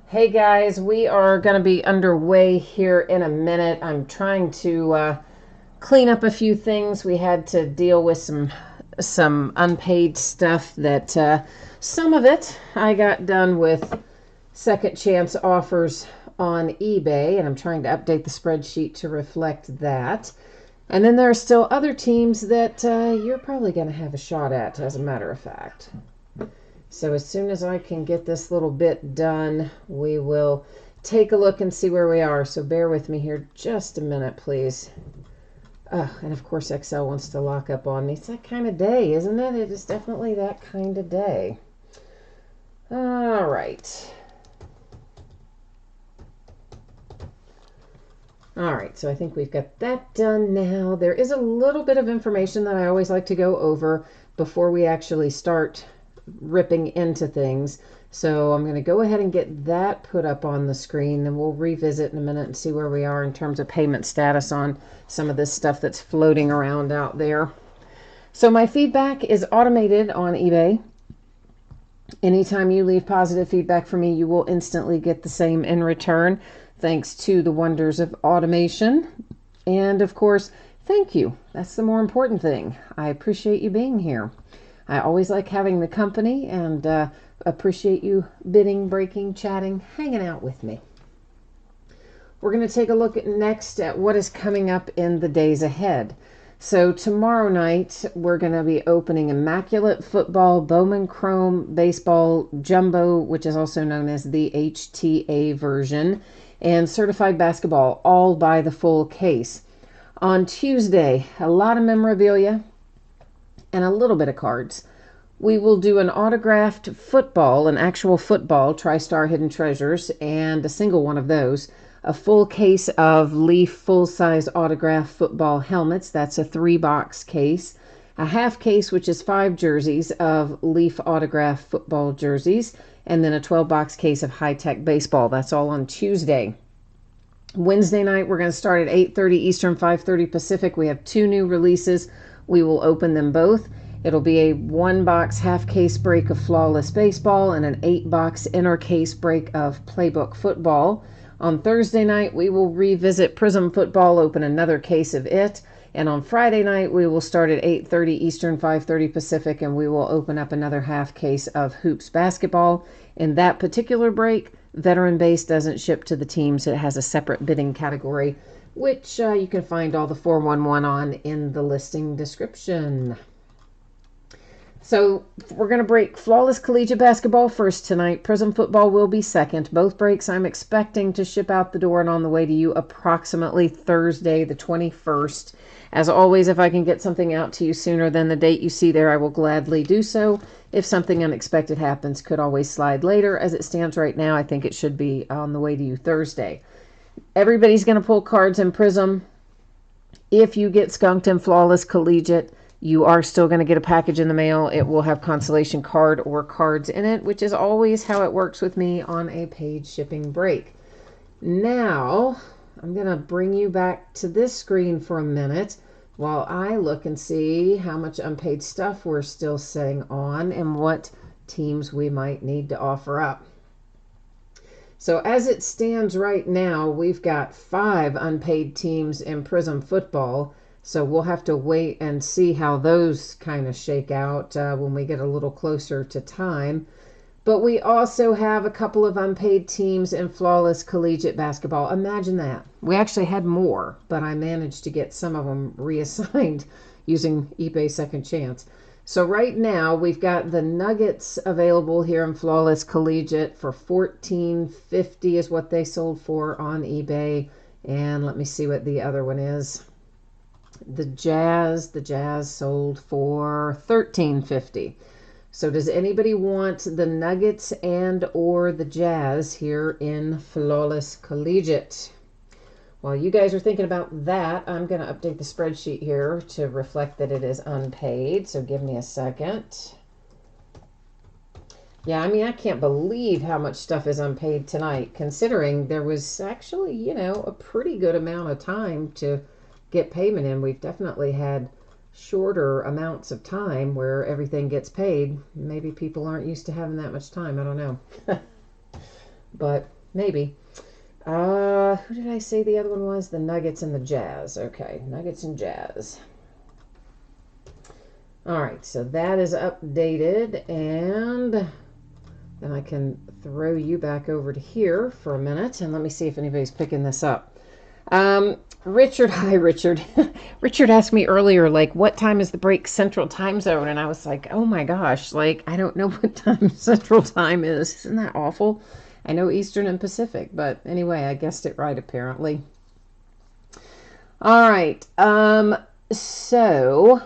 Hey guys, we are going to be underway here in a minute. I'm trying to clean up a few things. We had to deal with some unpaid stuff that some of it I got done with second chance offers on eBay, and I'm trying to update the spreadsheet to reflect that. And then there are still other teams that you're probably going to have a shot at, as a matter of fact. So as soon as I can get this little bit done, we will take a look and see where we are. So bear with me here just a minute, please. And of course, Excel wants to lock up on me. It's that kind of day, isn't it? It is definitely that kind of day. All right. All right, so I think we've got that done now. There is a little bit of information that I always like to go over before we actually start ripping into things. So I'm going to go ahead and get that put up on the screen, and we'll revisit in a minute and see where we are in terms of payment status on some of this stuff that's floating around out there. So my feedback is automated on eBay. Anytime you leave positive feedback for me, you will instantly get the same in return, thanks to the wonders of automation. And of course, thank you. That's the more important thing. I appreciate you being here. I always like having the company and appreciate you bidding, breaking, chatting, hanging out with me. We're going to take a look next at what is coming up in the days ahead. So tomorrow night, we're going to be opening Immaculate Football, Bowman Chrome Baseball Jumbo, which is also known as the HTA version, and Certified Basketball, all by the full case. On Tuesday, a lot of memorabilia and a little bit of cards. We will do an autographed football, an actual football, TriStar Hidden Treasures, and a single one of those. A full case of Leaf full-size autograph football helmets. That's a 3-box case. A half case, which is 5 jerseys of Leaf autograph football jerseys. And then a 12-box case of high-tech baseball. That's all on Tuesday. Wednesday night, we're going to start at 8:30 Eastern, 5:30 Pacific. We have 2 new releases. We will open them both. It'll be a 1-box half case break of Flawless Baseball and an 8-box inner case break of Playbook Football. On Thursday night, we will revisit Prism Football, open another case of it. And on Friday night, we will start at 8:30 Eastern, 5:30 Pacific, and we will open up another half case of Hoops Basketball. In that particular break, Veteran Base doesn't ship to the teams. It has a separate bidding category, which you can find all the 411 on in the listing description. So we're going to break Flawless Collegiate Basketball first tonight. Prism Football will be second. Both breaks I'm expecting to ship out the door and on the way to you approximately Thursday the 21st. As always, if I can get something out to you sooner than the date you see there, I will gladly do so. If something unexpected happens, could always slide later. As it stands right now, I think it should be on the way to you Thursday. Everybody's going to pull cards in Prism. If you get skunked in Flawless Collegiate, you are still going to get a package in the mail. It will have consolation card or cards in it, which is always how it works with me on a paid shipping break. Now, I'm going to bring you back to this screen for a minute while I look and see how much unpaid stuff we're still sitting on and what teams we might need to offer up. So as it stands right now, we've got 5 unpaid teams in Prism Football. So we'll have to wait and see how those kind of shake out when we get a little closer to time. But we also have a couple of unpaid teams in Flawless Collegiate Basketball. Imagine that. We actually had more, but I managed to get some of them reassigned using eBay Second Chance. So right now we've got the Nuggets available here in Flawless Collegiate for $14.50 is what they sold for on eBay. And let me see what the other one is. The Jazz sold for $13.50. So does anybody want the Nuggets and or the Jazz here in Flawless Collegiate? While you guys are thinking about that, I'm going to update the spreadsheet here to reflect that it is unpaid. So give me a second. Yeah, I mean, I can't believe how much stuff is unpaid tonight, considering there was actually, a pretty good amount of time to get payment in. We've definitely had shorter amounts of time where everything gets paid. Maybe people aren't used to having that much time. I don't know. But maybe. Who did I say the other one was? The Nuggets and the Jazz. Okay, Nuggets and Jazz. All right, so that is updated, and then I can throw you back over to here for a minute, and let me see if anybody's picking this up. Richard, hi, Richard. Richard asked me earlier, like, what time is the break Central Time Zone? And I was like, oh my gosh, like, I don't know what time Central Time is. Isn't that awful? I know Eastern and Pacific, but anyway, I guessed it right, apparently. All right, so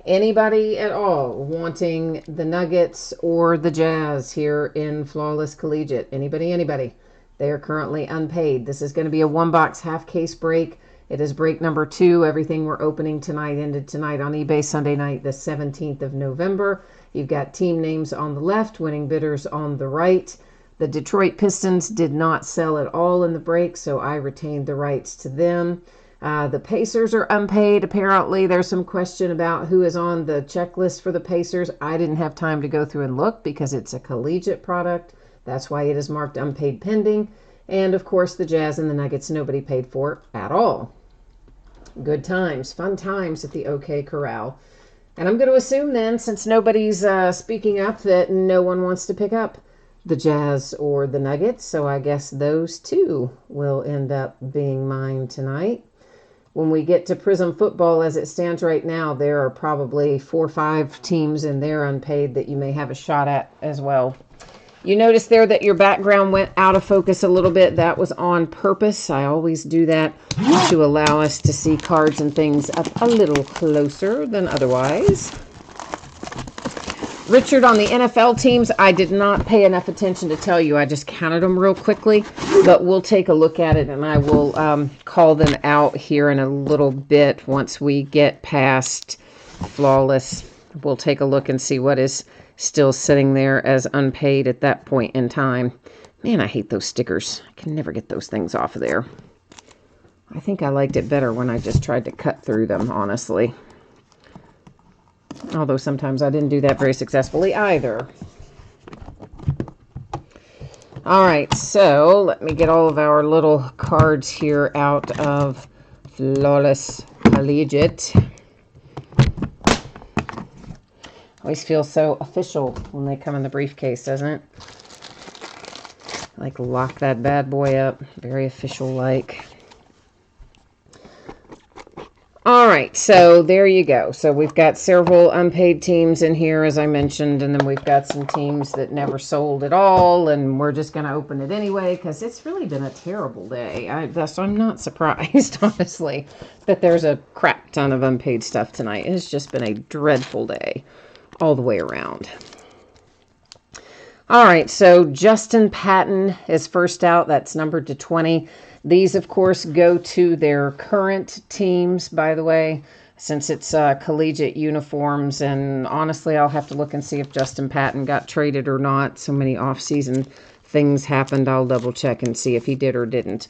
anybody at all wanting the Nuggets or the Jazz here in Flawless Collegiate? Anybody? They are currently unpaid. This is going to be a one-box half-case break. It is break number 2. Everything we're opening tonight ended tonight on eBay Sunday night, the 17th of November. You've got team names on the left, winning bidders on the right. The Detroit Pistons did not sell at all in the break, so I retained the rights to them. The Pacers are unpaid. Apparently, there's some question about who is on the checklist for the Pacers. I didn't have time to go through and look because it's a collegiate product. That's why it is marked unpaid pending. And, of course, the Jazz and the Nuggets, nobody paid for at all. Good times, fun times at the OK Corral. And I'm going to assume then, since nobody's speaking up, that no one wants to pick up the Jazz or the Nuggets. So I guess those two will end up being mine tonight. When we get to Prism Football, as it stands right now, there are probably 4 or 5 teams in there unpaid that you may have a shot at as well. You notice there that your background went out of focus a little bit. That was on purpose. I always do that to allow us to see cards and things up a little closer than otherwise. Richard, on the NFL teams, I did not pay enough attention to tell you. I just counted them real quickly, but we'll take a look at it, and I will call them out here in a little bit once we get past Flawless. We'll take a look and see what is still sitting there as unpaid at that point in time. Man, I hate those stickers. I can never get those things off of there. I think I liked it better when I just tried to cut through them, honestly. Although sometimes I didn't do that very successfully either. All right, so let me get all of our little cards here out of Flawless Collegiate. Always feels so official when they come in the briefcase, doesn't it? Like, lock that bad boy up. Very official-like. All right, so there you go. So we've got several unpaid teams in here, as I mentioned, and then we've got some teams that never sold at all, and we're just going to open it anyway because it's really been a terrible day. I'm not surprised, honestly, that there's a crap ton of unpaid stuff tonight. It's just been a dreadful day all the way around. All right, so Justin Patton is first out. That's numbered to 20. These, of course, go to their current teams, by the way, since it's collegiate uniforms. And honestly, I'll have to look and see if Justin Patton got traded or not. So many off-season things happened. I'll double check and see if he did or didn't.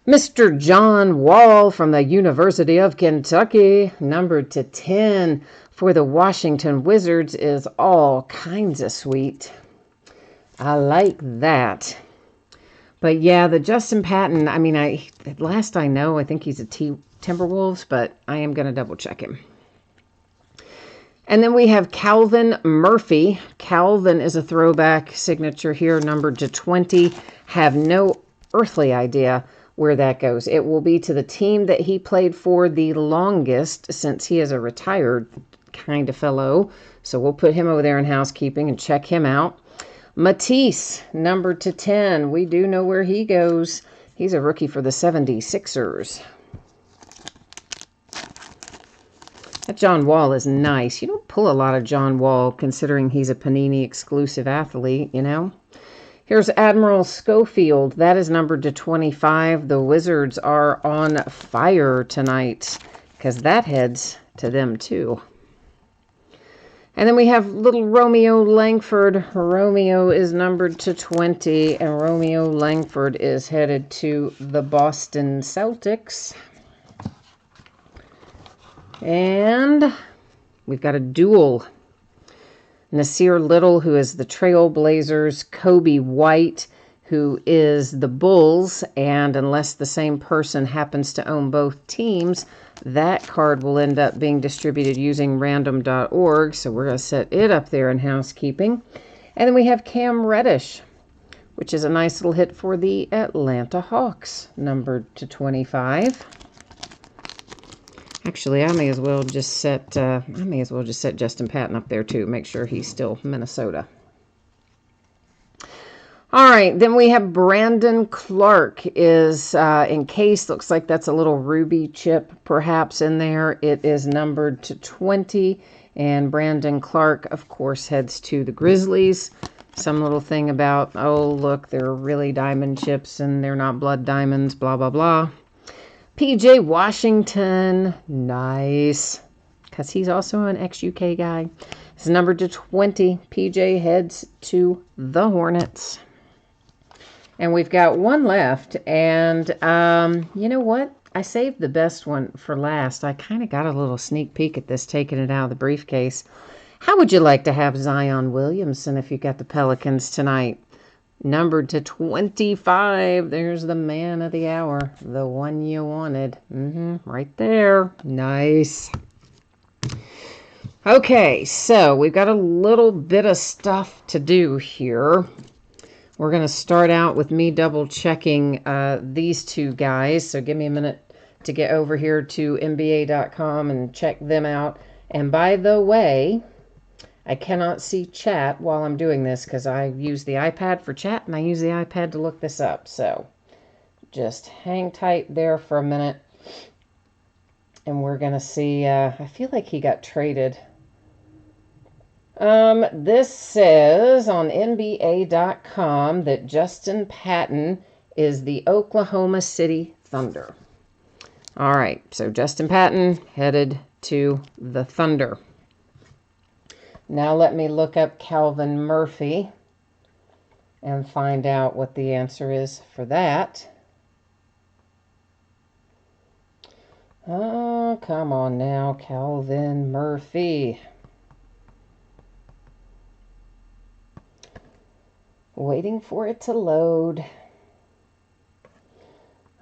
Mr. John Wall from the University of Kentucky, numbered to 10 for the Washington Wizards, is all kinds of sweet. I like that. But yeah, the Justin Patton, I mean, at last I know, I think he's a Timberwolves, but I am going to double check him. And then we have Calvin Murphy. Calvin is a throwback signature here, numbered to 20. Have no earthly idea where that goes. It will be to the team that he played for the longest, since he is a retired kind of fellow. So we'll put him over there in housekeeping and check him out. Matisse, numbered to 10. We do know where he goes. He's a rookie for the 76ers. That John Wall is nice. You don't pull a lot of John Wall, considering he's a Panini exclusive athlete, you know. Here's Admiral Schofield. That is numbered to 25. The Wizards are on fire tonight, because that heads to them too. And then we have little Romeo Langford. Romeo is numbered to 20, and Romeo Langford is headed to the Boston Celtics. And we've got a duel. Nasir Little, who is the Trailblazers. Kobe White who is the Bulls, and unless the same person happens to own both teams, that card will end up being distributed using random.org, so we're going to set it up there in housekeeping. And then we have Cam Reddish, which is a nice little hit for the Atlanta Hawks, numbered to 25. Actually, I may as well just set Justin Patton up there too, make sure he's still Minnesota. All right, then we have Brandon Clark is encased. Looks like that's a little ruby chip perhaps in there. It is numbered to 20, and Brandon Clark, of course, heads to the Grizzlies. Some little thing about, oh, look, they're really diamond chips and they're not blood diamonds, blah, blah, blah. PJ Washington, nice, because he's also an ex-UK guy. It's numbered to 20. PJ heads to the Hornets. And we've got one left, and you know what? I saved the best one for last. I kind of got a little sneak peek at this, taking it out of the briefcase. How would you like to have Zion Williamson if you got the Pelicans tonight? Numbered to 25. There's the man of the hour, the one you wanted. Right there. Nice. Okay, so we've got a little bit of stuff to do here. We're going to start out with me double checking these two guys. So give me a minute to get over here to NBA.com and check them out. And by the way, I cannot see chat while I'm doing this because I use the iPad for chat and I use the iPad to look this up. So just hang tight there for a minute. And we're going to see, I feel like he got traded. This says on NBA.com that Justin Patton is the Oklahoma City Thunder. All right, so Justin Patton headed to the Thunder. Now let me look up Calvin Murphy and find out what the answer is for that. Oh, come on now, Calvin Murphy. Waiting for it to load.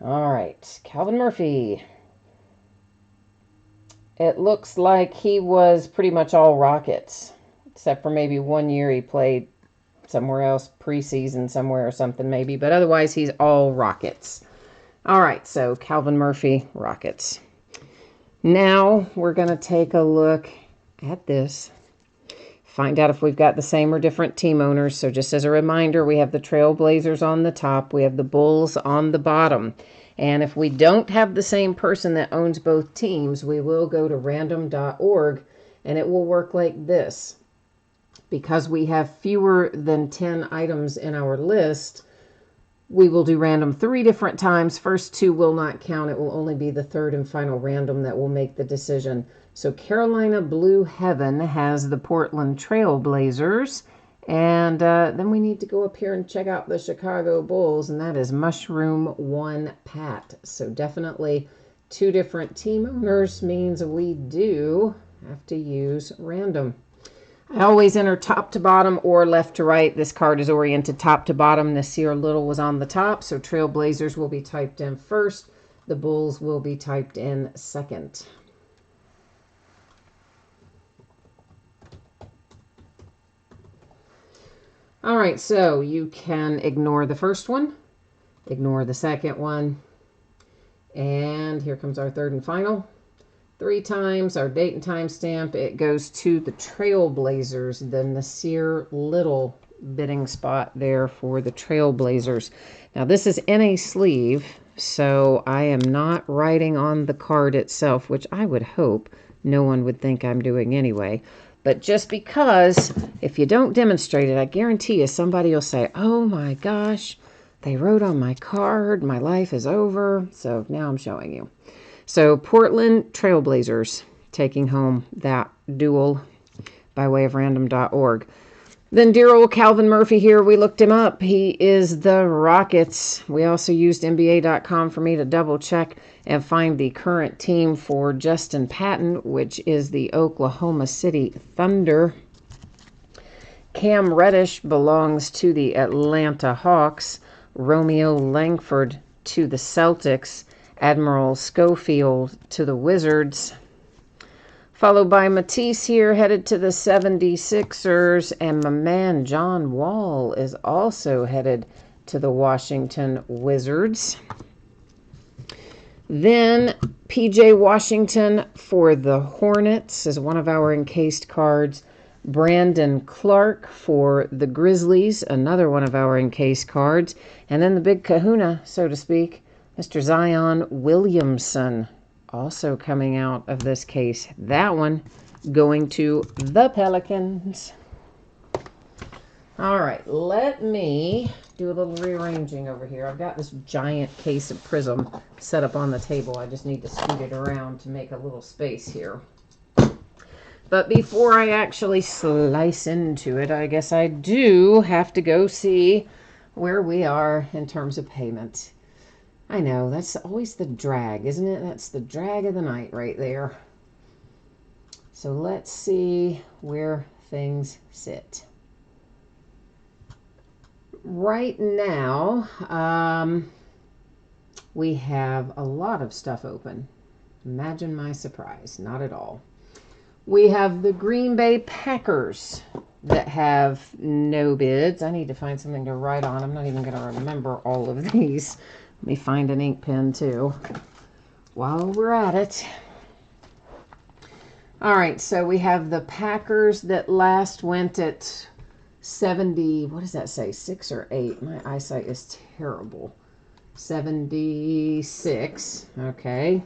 All right, Calvin Murphy. It looks like he was pretty much all Rockets, except for maybe 1 year he played somewhere else, preseason somewhere or something maybe, but otherwise he's all Rockets. All right, so Calvin Murphy, Rockets. Now we're going to take a look at this. Find out if we've got the same or different team owners. So just as a reminder, we have the Trailblazers on the top. We have the Bulls on the bottom. And if we don't have the same person that owns both teams, we will go to random.org, and it will work like this. Because we have fewer than 10 items in our list, we will do random 3 different times. First 2 will not count. It will only be the third and final random that will make the decision. So Carolina Blue Heaven has the Portland Trailblazers. And then we need to go up here and check out the Chicago Bulls, and that is Mushroom 1 Pat. So definitely 2 different team owners means we do have to use random. I always enter top to bottom or left to right. This card is oriented top to bottom. Nasir Little was on the top, so Trailblazers will be typed in first. The Bulls will be typed in second. All right, so you can ignore the first one, ignore the second one, and here comes our third and final. 3 times, our date and time stamp, it goes to the Trailblazers, the Nasir Little bidding spot there for the Trailblazers. Now this is in a sleeve, so I am not writing on the card itself, which I would hope no one would think I'm doing anyway. But just because, if you don't demonstrate it, I guarantee you somebody will say, oh my gosh, they wrote on my card, my life is over. So now I'm showing you. So Portland Trailblazers taking home that duel by way of random.org. Then dear old Calvin Murphy here, we looked him up. He is the Rockets. We also used NBA.com for me to double check and find the current team for Justin Patton, which is the Oklahoma City Thunder. Cam Reddish belongs to the Atlanta Hawks. Romeo Langford to the Celtics. Admiral Schofield to the Wizards. Followed by Matisse here, headed to the 76ers. And my man John Wall is also headed to the Washington Wizards. Then PJ Washington for the Hornets is one of our encased cards. Brandon Clark for the Grizzlies, another one of our encased cards. And then the big kahuna, so to speak, Mr. Zion Williamson, also coming out of this case. That one going to the Pelicans. All right, let me do a little rearranging over here. I've got this giant case of Prism set up on the table. I just need to scoot it around to make a little space here. But before I actually slice into it, I guess I do have to go see where we are in terms of payment. I know, that's always the drag, isn't it? That's the drag of the night right there. So let's see where things sit. Right now, we have a lot of stuff open. Imagine my surprise. Not at all. We have the Green Bay Packers that have no bids. I need to find something to write on. I'm not even going to remember all of these. Let me find an ink pen too while we're at it. All right, so we have the Packers that last went at 70, what does that say, 6 or 8? My eyesight is terrible. 76, okay.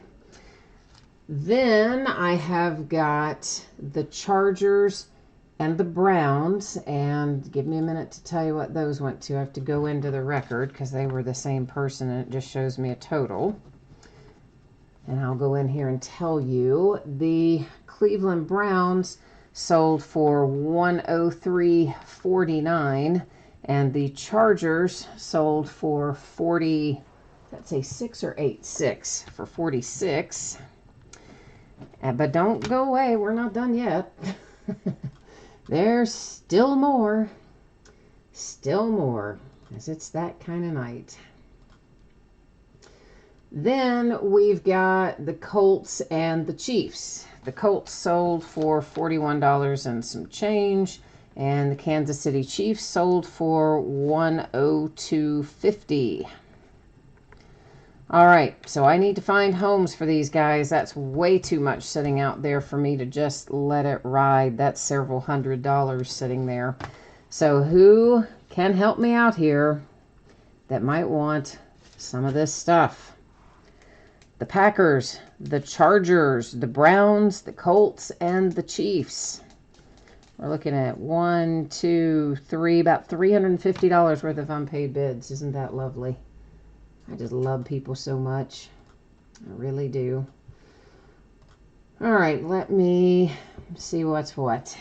Then I have got the Chargers and the Browns, and give me a minute to tell you what those went to. I have to go into the record because they were the same person, and it just shows me a total. And I'll go in here and tell you the Cleveland Browns sold for $103.49, and the Chargers sold for 40, let's say 6 or 8, 6 for 46. But don't go away, we're not done yet. There's still more, as it's that kind of night. Then we've got the Colts and the Chiefs. The Colts sold for $41 and some change, and the Kansas City Chiefs sold for $102.50. All right, so I need to find homes for these guys. That's way too much sitting out there for me to just let it ride. That's several $100s sitting there. So who can help me out here that might want some of this stuff? The Packers, the Chargers, the Browns, the Colts, and the Chiefs. We're looking at 1, 2, 3, about $350 worth of unpaid bids. Isn't that lovely? I just love people so much. I really do. All right, let me see what's what.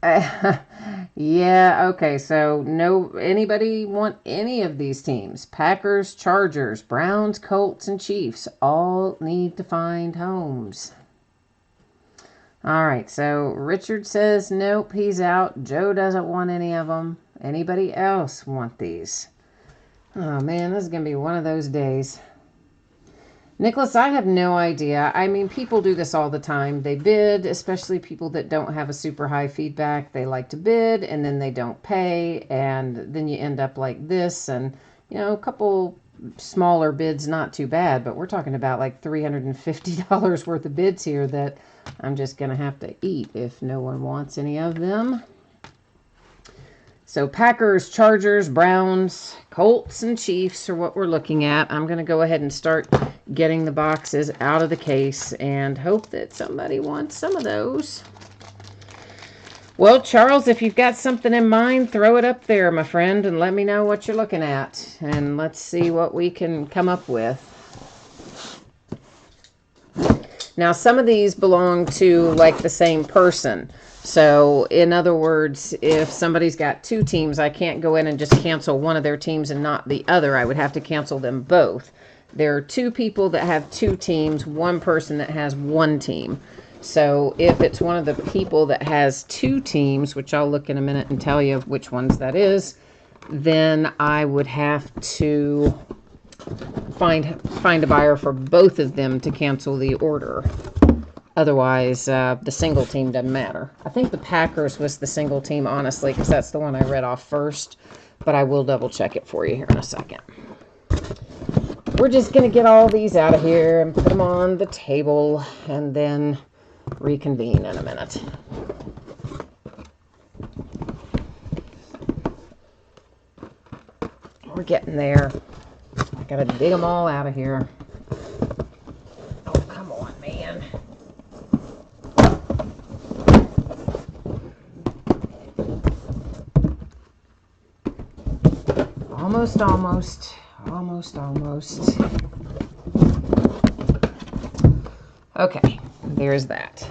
Yeah, okay, so anybody want any of these teams? Packers, Chargers, Browns, Colts, and Chiefs all need to find homes. All right, so Richard says nope, he's out. Joe doesn't want any of them. Anybody else want these? Oh man, this is going to be one of those days. Nicholas, I have no idea. I mean, people do this all the time. They bid, especially people that don't have a super high feedback. They like to bid and then they don't pay, and then you end up like this. And, you know, a couple smaller bids, not too bad, but we're talking about like $350 worth of bids here that I'm just going to have to eat if no one wants any of them. So Packers, Chargers, Browns, Colts, and Chiefs are what we're looking at. I'm going to go ahead and start getting the boxes out of the case and hope that somebody wants some of those. Well, Charles, if you've got something in mind, throw it up there, my friend, and let me know what you're looking at. And let's see what we can come up with. Now, some of these belong to, like, the same person. So, in other words, if somebody's got two teams, I can't go in and just cancel one of their teams and not the other. I would have to cancel them both. There are two people that have two teams, one person that has one team. So if it's one of the people that has 2 teams, which I'll look in a minute and tell you which ones that is, then I would have to find a buyer for both of them to cancel the order. Otherwise, the single team doesn't matter. I think the Packers was the single team, honestly, because that's the one I read off first. But I will double check it for you here in a second. We're just going to get all these out of here and put them on the table and then reconvene in a minute. We're getting there. I got to dig them all out of here. Oh, come on, man. Almost. Okay, there's that.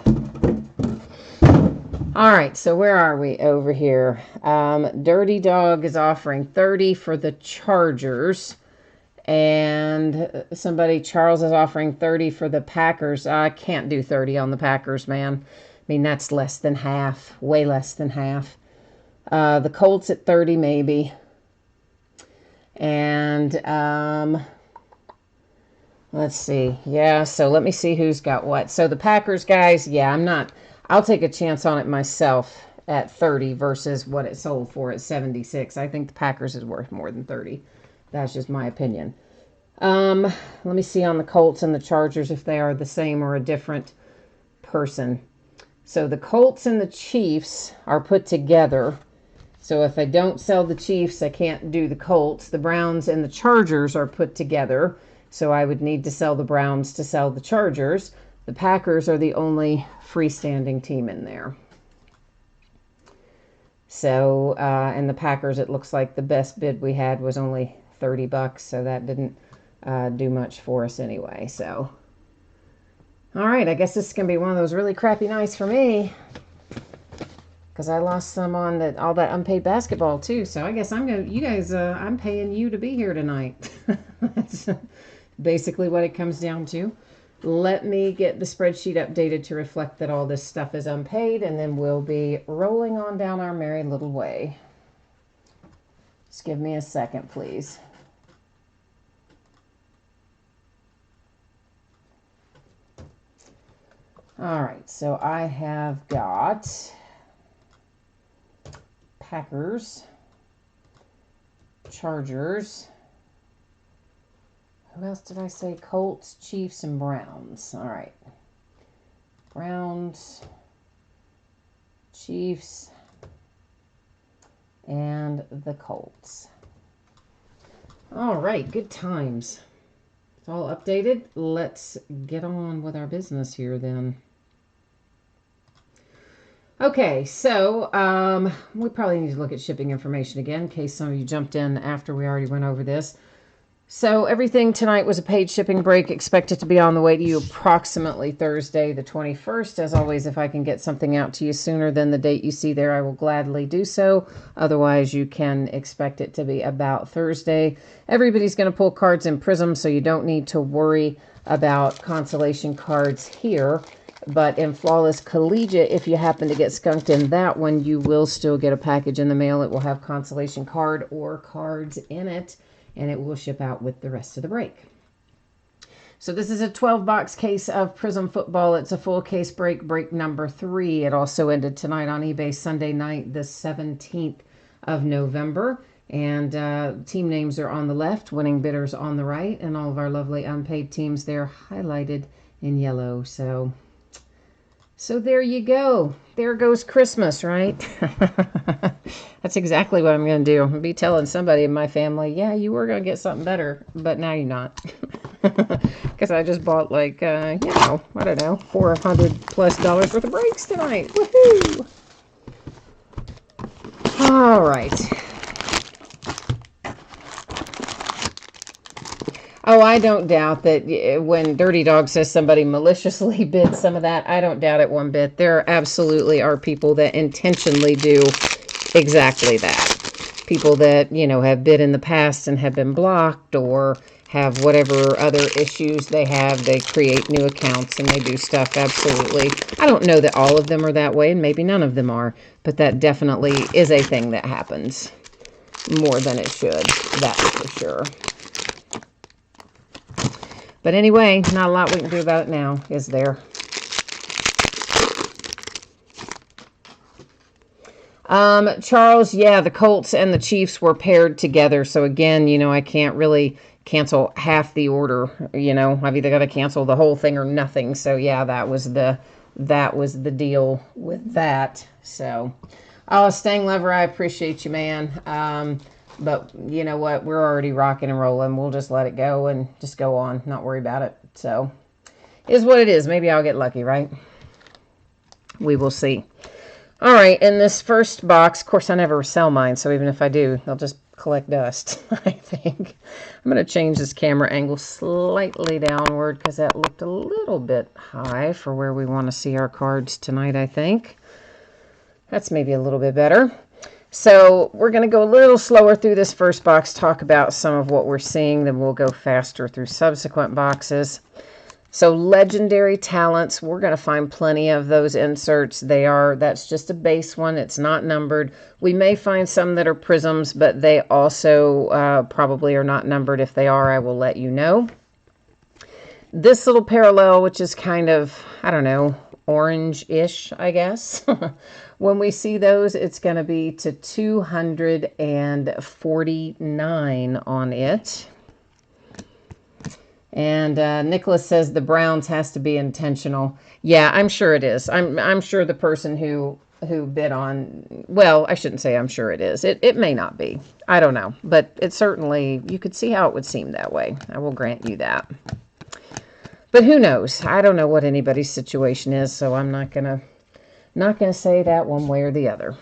All right, so where are we over here? Dirty Dog is offering 30 for the Chargers. And Charles is offering 30 for the Packers. I can't do 30 on the Packers, man. I mean, that's less than half, way less than half. The Colts at 30 maybe. And let's see. Yeah, so let me see who's got what. So the Packers guys, yeah, I'll take a chance on it myself at 30 versus what it sold for at 76. I think the Packers is worth more than 30. That's just my opinion. Let me see on the Colts and the Chargers if they are the same or a different person. So the Colts and the Chiefs are put together. So if I don't sell the Chiefs, I can't do the Colts. The Browns and the Chargers are put together. So I would need to sell the Browns to sell the Chargers. The Packers are the only freestanding team in there. So, and the Packers, it looks like the best bid we had was only $30, so that didn't do much for us anyway. So, all right, I guess this is going to be one of those really crappy nights for me because I lost some on all that unpaid basketball too. So I guess I'm paying you to be here tonight. That's basically what it comes down to. Let me get the spreadsheet updated to reflect that all this stuff is unpaid, and then we'll be rolling on down our merry little way. Just give me a second, please. All right, so I have got Packers, Chargers. Who else did I say? Colts, Chiefs, and Browns. All right. Browns, Chiefs, and the Colts. All right, good times. It's all updated. Let's get on with our business here then. Okay, so we probably need to look at shipping information again in case some of you jumped in after we already went over this. So everything tonight was a paid shipping break, expected to be on the way to you approximately Thursday the 21st. As always, if I can get something out to you sooner than the date you see there, I will gladly do so. Otherwise, you can expect it to be about Thursday. Everybody's going to pull cards in Prism, so you don't need to worry about consolation cards here. But in Flawless Collegiate, if you happen to get skunked in that one, you will still get a package in the mail. It will have consolation card or cards in it, and it will ship out with the rest of the break. So this is a 12-box case of Prism Football. It's a full case break number 3. It also ended tonight on eBay Sunday night, the 17th of November. And team names are on the left, winning bidders on the right, and all of our lovely unpaid teams there highlighted in yellow. So there you go. There goes Christmas, right? That's exactly what I'm going to do. I'm going to be telling somebody in my family, yeah, you were going to get something better, but now you're not. Because I just bought I don't know, $400+ worth of breaks tonight. Woohoo! All right. Oh, I don't doubt that when Dirty Dog says somebody maliciously bid some of that, I don't doubt it one bit. There absolutely are people that intentionally do exactly that. people that, you know, have bid in the past and have been blocked, or have whatever other issues they have, they create new accounts and they do stuff. Absolutely. I don't know that all of them are that way, and maybe none of them are, but that definitely is a thing that happens more than it should. That's for sure. But anyway, not a lot we can do about it now, is there? Charles, yeah, the Colts and the Chiefs were paired together. So again, you know, I can't really cancel half the order. You know, I've either got to cancel the whole thing or nothing. So yeah, that was the deal with that. So, oh, Stang Lover, I appreciate you, man. But you know what? We're already rocking and rolling. We'll just let it go and just go on, not worry about it. So, is what it is. Maybe I'll get lucky, right? We will see. All right, in this first box, of course, I never sell mine, so even if I do, they'll just collect dust, I think. I'm going to change this camera angle slightly downward because that looked a little bit high for where we want to see our cards tonight, I think. That's maybe a little bit better. So we're going to go a little slower through this first box, talk about some of what we're seeing, then we'll go faster through subsequent boxes. So legendary talents, we're going to find plenty of those inserts. That's just a base one. It's not numbered. We may find some that are prisms, but they also probably are not numbered. If they are, I will let you know. This little parallel, which is kind of, I don't know, orange-ish, I guess. When we see those, it's going to be to 249 on it. And Nicholas says the Browns has to be intentional. Yeah, I'm sure it is. I'm sure the person who bid on, well, I shouldn't say I'm sure it is. It may not be. I don't know. But it certainly, you could see how it would seem that way. I will grant you that. But who knows? I don't know what anybody's situation is, so I'm not gonna say that one way or the other.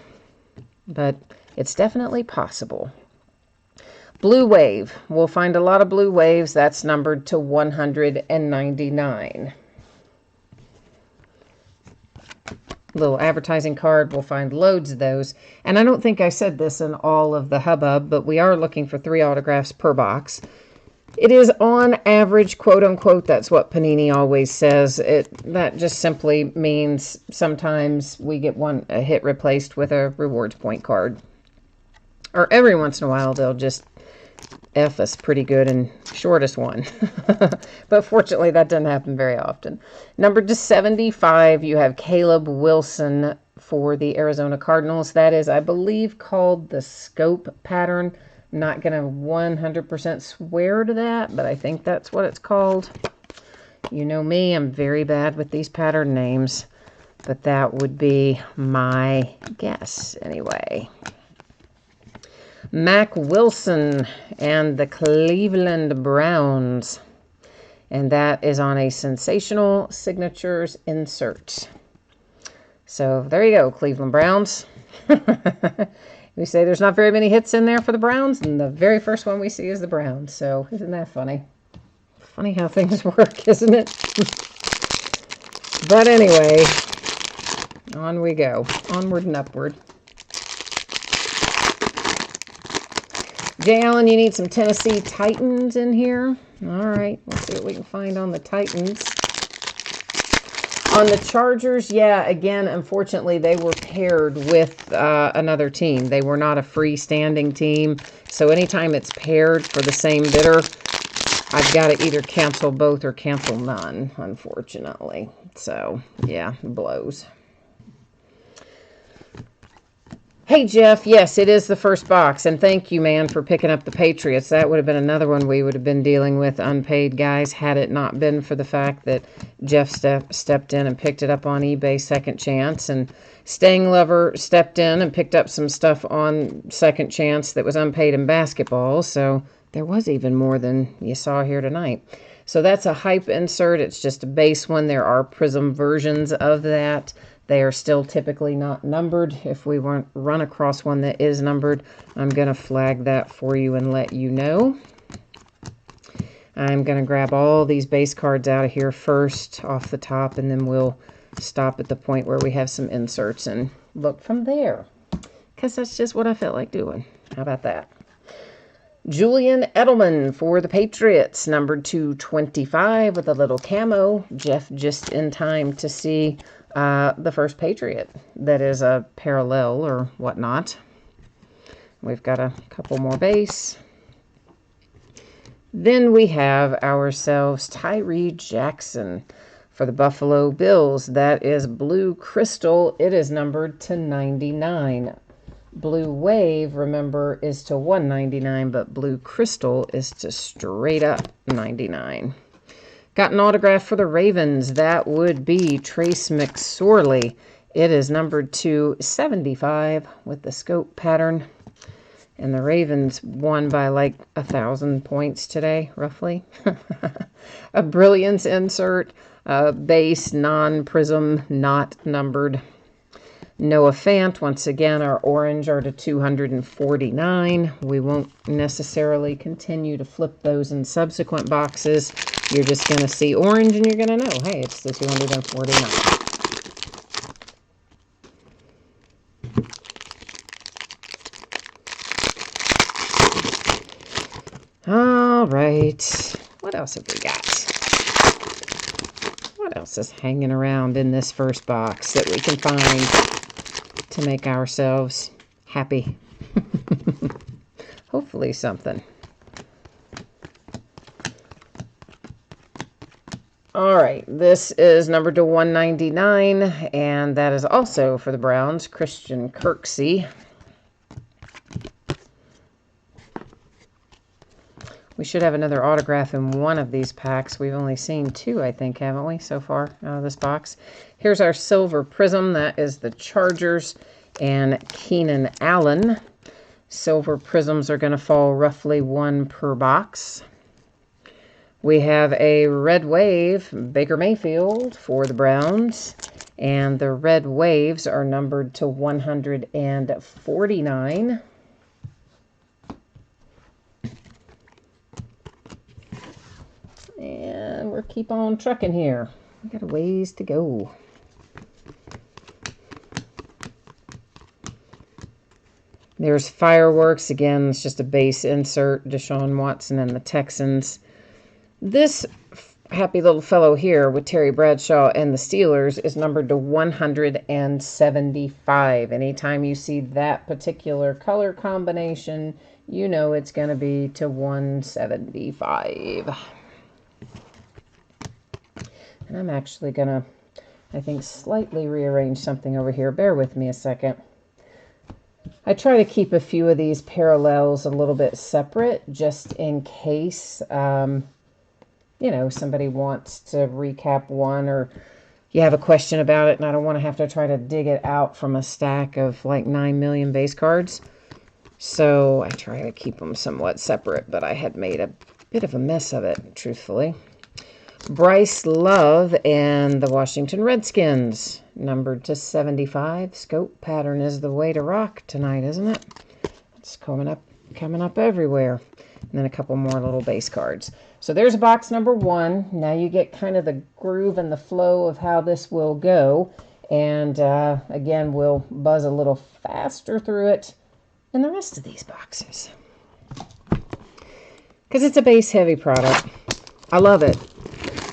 But it's definitely possible. Blue wave. We'll find a lot of blue waves. That's numbered to 199. Little advertising card. We'll find loads of those. And I don't think I said this in all of the hubbub, but we are looking for 3 autographs per box. It is on average, quote unquote. That's what Panini always says. That just simply means sometimes we get a hit replaced with a rewards point card. Or every once in a while, they'll just F us pretty good and shortest one. But fortunately, that doesn't happen very often. Numbered to 75, you have Caleb Wilson for the Arizona Cardinals. That is, I believe, called the Scope pattern. I'm not going to 100% swear to that, but I think that's what it's called. You know me, I'm very bad with these pattern names, but that would be my guess anyway. Mac Wilson and the Cleveland Browns. And that is on a Sensational Signatures insert. So there you go, Cleveland Browns. We say there's not very many hits in there for the Browns, and the very first one we see is the Browns. So isn't that funny? Funny how things work, isn't it? But anyway, on we go. Onward and upward. Jay Allen, you need some Tennessee Titans in here. All right, let's see what we can find on the Titans. On the Chargers, yeah, again, unfortunately, they were paired with another team. They were not a freestanding team. So anytime it's paired for the same bidder, I've got to either cancel both or cancel none, unfortunately. So, yeah, it blows. Hey, Jeff, yes, it is the first box, and thank you, man, for picking up the Patriots. That would have been another one we would have been dealing with, unpaid guys, had it not been for the fact that Jeff stepped in and picked it up on eBay Second Chance, and Stang Lover stepped in and picked up some stuff on Second Chance that was unpaid in basketball, so there was even more than you saw here tonight. So that's a hype insert. It's just a base one. There are Prism versions of that. They are still typically not numbered. If we run across one that is numbered, I'm going to flag that for you and let you know. I'm going to grab all these base cards out of here first off the top, and then we'll stop at the point where we have some inserts and look from there. Because that's just what I felt like doing. How about that? Julian Edelman for the Patriots, numbered 225 with a little camo. Jeff just in time to see the first Patriot that is a parallel or whatnot. We've got a couple more base. Then we have ourselves Tyree Jackson for the Buffalo Bills. That is blue crystal. It is numbered to 99. Blue Wave, remember, is to 199, but Blue Crystal is to straight up 99. Got an autograph for the Ravens. That would be Trace McSorley. It is numbered to 75 with the scope pattern. And the Ravens won by like 1,000 points today, roughly. A Brilliance insert, base, non-prism, not numbered. Noah Fant, once again, our orange are to 249. We won't necessarily continue to flip those in subsequent boxes. You're just going to see orange and you're going to know, hey, it's the 249. All right. What else have we got? What else is hanging around in this first box that we can find to make ourselves happy? Hopefully something. All right, this is numbered to 199, and that is also for the Browns, Christian Kirksey. We should have another autograph in one of these packs. We've only seen two, I think, haven't we, so far out of this box? Here's our silver prism. That is the Chargers and Keenan Allen. Silver prisms are going to fall roughly one per box. We have a red wave, Baker Mayfield for the Browns. And the red waves are numbered to 149. And we'll keep on trucking here. We got a ways to go. There's Fireworks. Again, it's just a base insert. Deshaun Watson and the Texans. This happy little fellow here with Terry Bradshaw and the Steelers is numbered to 175. Anytime you see that particular color combination, you know it's going to be to 175. And I'm actually going to, I think, slightly rearrange something over here. Bear with me a second. I try to keep a few of these parallels a little bit separate, just in case, you know, somebody wants to recap one or you have a question about it and I don't want to have to try to dig it out from a stack of like 9 million base cards. So I try to keep them somewhat separate, but I had made a bit of a mess of it, truthfully. Bryce Love and the Washington Redskins, numbered to 75. Scope pattern is the way to rock tonight, isn't it? It's coming up everywhere. And then a couple more little base cards. So there's box number one. Now you get kind of the groove and the flow of how this will go. And again, we'll buzz a little faster through it in the rest of these boxes. Because it's a base heavy product. I love it.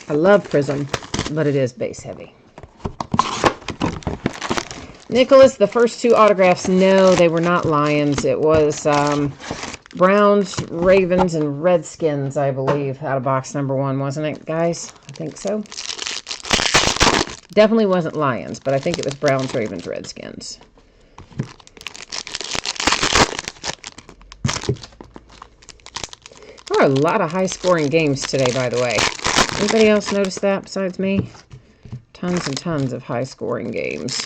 I love Prism, but it is base heavy. Nicholas, the first two autographs, no, they were not Lions. It was Browns, Ravens, and Redskins, I believe, out of box number one, wasn't it, guys? I think so. Definitely wasn't Lions, but I think it was Browns, Ravens, Redskins. There are a lot of high-scoring games today, by the way. Anybody else notice that besides me? Tons and tons of high-scoring games.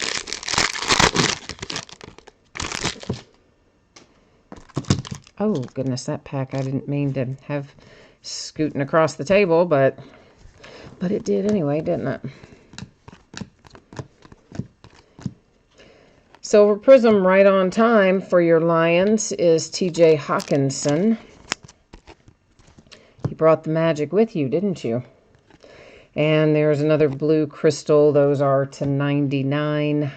Oh, goodness, that pack I didn't mean to have scooting across the table, but it did anyway, didn't it? Silver Prism right on time for your Lions is TJ Hawkinson. You brought the magic with you, didn't you? And there's another blue crystal. Those are to 99.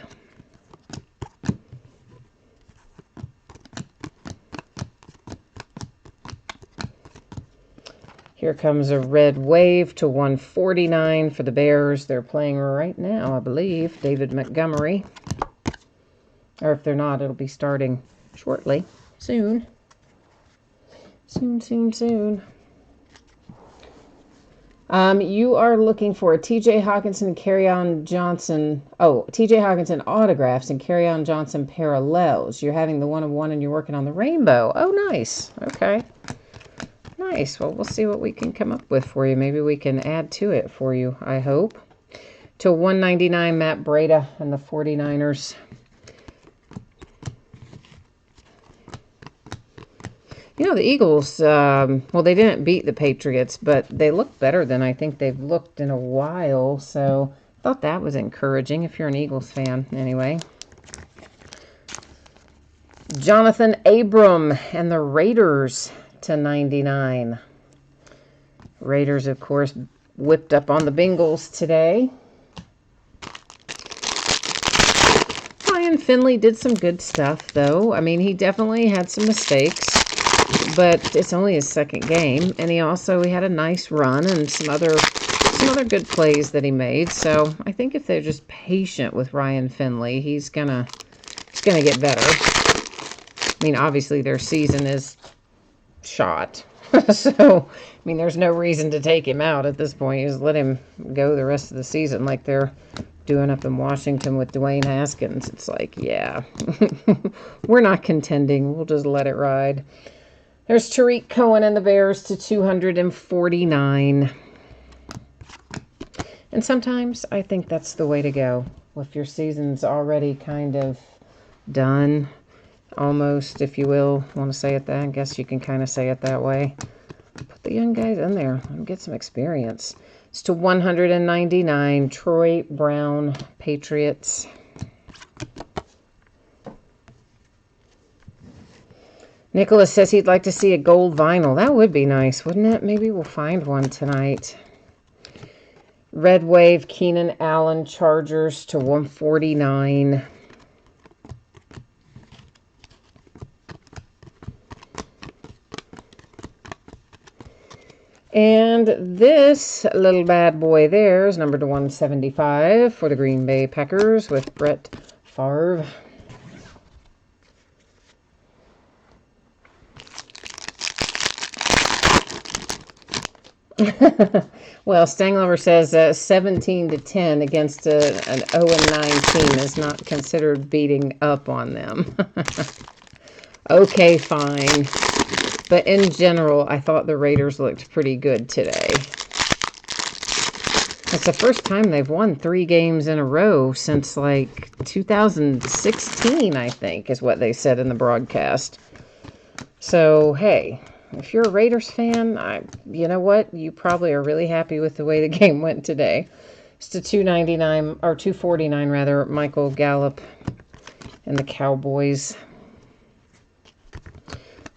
Here comes a red wave to 149 for the Bears. They're playing right now, I believe, David Montgomery. Or if they're not, it'll be starting shortly. Soon. Soon. You are looking for a T.J. Hockenson and Kerryon Johnson. Oh, T.J. Hockenson autographs and Kerryon Johnson parallels. You're having the 1-of-1 and you're working on the rainbow. Oh, nice. Okay. Nice. Well, we'll see what we can come up with for you. Maybe we can add to it for you, I hope. To 199, Matt Breida and the 49ers. You know, the Eagles, well, they didn't beat the Patriots, but they look better than I think they've looked in a while. So I thought that was encouraging if you're an Eagles fan anyway. Jonathan Abram and the Raiders to 99. Raiders, of course, whipped up on the Bengals today. Ryan Finley did some good stuff, though. I mean, he definitely had some mistakes. But it's only his second game, and he had a nice run and some other good plays that he made. So I think if they're just patient with Ryan Finley, he's gonna get better. I mean, obviously their season is shot, so I mean there's no reason to take him out at this point. You just let him go the rest of the season, like they're doing up in Washington with Dwayne Haskins. It's like, yeah, we're not contending. We'll just let it ride. There's Tariq Cohen and the Bears to 249. And sometimes I think that's the way to go. If your season's already kind of done, almost, if you will, want to say it that, I guess you can kind of say it that way. Put the young guys in there and get some experience. It's to 199, Troy Brown, Patriots. Nicholas says he'd like to see a gold vinyl. That would be nice, wouldn't it? Maybe we'll find one tonight. Red Wave, Keenan Allen, Chargers to 149. And this little bad boy there is numbered to 175 for the Green Bay Packers with Brett Favre. Well, Stanglover says 17-10 against an 0-9 team is not considered beating up on them. Okay, fine. But in general, I thought the Raiders looked pretty good today. It's the first time they've won 3 games in a row since like 2016, I think, is what they said in the broadcast. So, hey, if you're a Raiders fan, you know what? You probably are really happy with the way the game went today. It's to 299 or 249 rather. Michael Gallup and the Cowboys.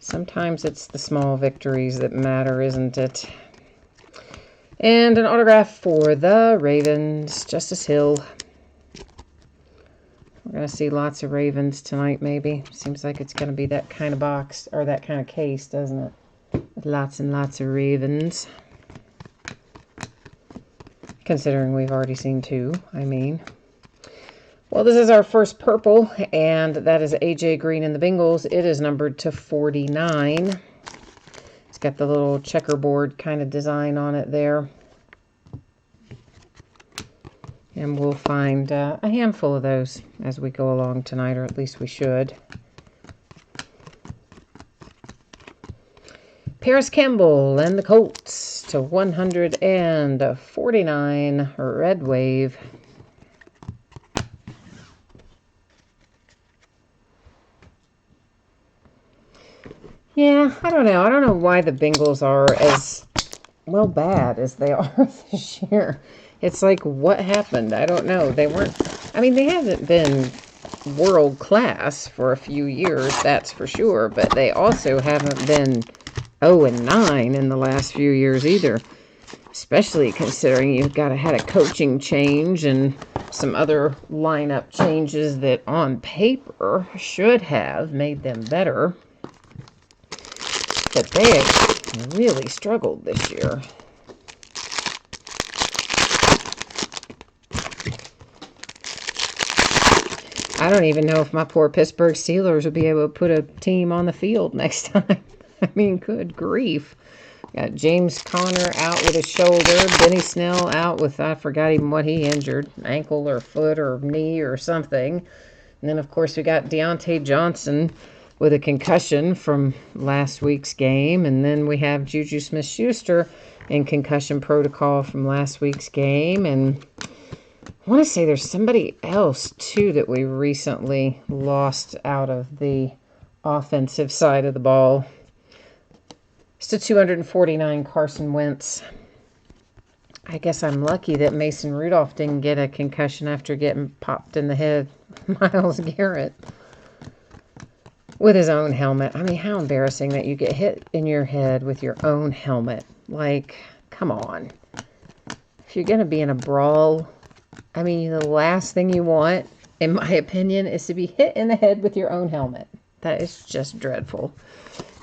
Sometimes it's the small victories that matter, isn't it? And an autograph for the Ravens, Justice Hill. We're going to see lots of Ravens tonight, maybe. Seems like it's going to be that kind of box, or that kind of case, doesn't it? With lots and lots of Ravens. Considering we've already seen 2, I mean. Well, this is our first purple, and that is AJ Green and the Bengals. It is numbered to 49. It's got the little checkerboard kind of design on it there. And we'll find a handful of those as we go along tonight, or at least we should. Paris Campbell and the Colts to 149, Red Wave. Yeah, I don't know. I don't know why the Bengals are as, well, bad as they are this year. It's like, what happened? I don't know. They weren't, I mean, they haven't been world class for a few years, that's for sure. But they also haven't been 0-9 in the last few years either. Especially considering you've had a coaching change and some other lineup changes that on paper should have made them better. But really struggled this year. I don't even know if my poor Pittsburgh Steelers will be able to put a team on the field next time. I mean, good grief. Got James Conner out with his shoulder. Benny Snell out with, I forgot even what he injured. Ankle or foot or knee or something. And then, of course, we got Deontay Johnson with a concussion from last week's game. And then we have Juju Smith-Schuster in concussion protocol from last week's game. And I want to say there's somebody else, too, that we recently lost out of the offensive side of the ball. It's to 249, Carson Wentz. I guess I'm lucky that Mason Rudolph didn't get a concussion after getting popped in the head. Myles Garrett with his own helmet. I mean, how embarrassing that you get hit in your head with your own helmet. Like, come on. If you're going to be in a brawl, I mean, the last thing you want, in my opinion, is to be hit in the head with your own helmet. That is just dreadful.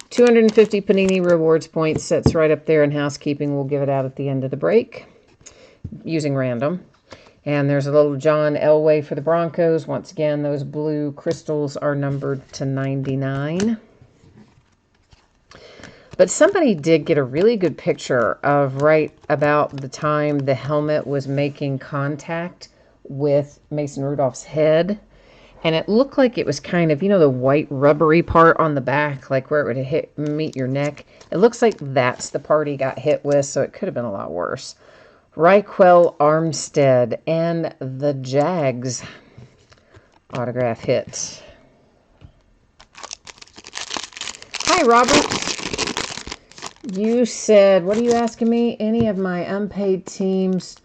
250 Panini Rewards points sits right up there in housekeeping. We'll give it out at the end of the break using random. And there's a little John Elway for the Broncos. Once again, those blue crystals are numbered to 99. But somebody did get a really good picture of right about the time the helmet was making contact with Mason Rudolph's head. And it looked like it was kind of, you know, the white rubbery part on the back, like where it would meet your neck. It looks like that's the part he got hit with, so it could have been a lot worse. Raquel Armstead and the Jags autograph hit. Hi, Robert. You said, what are you asking me? Any of my unpaid teams?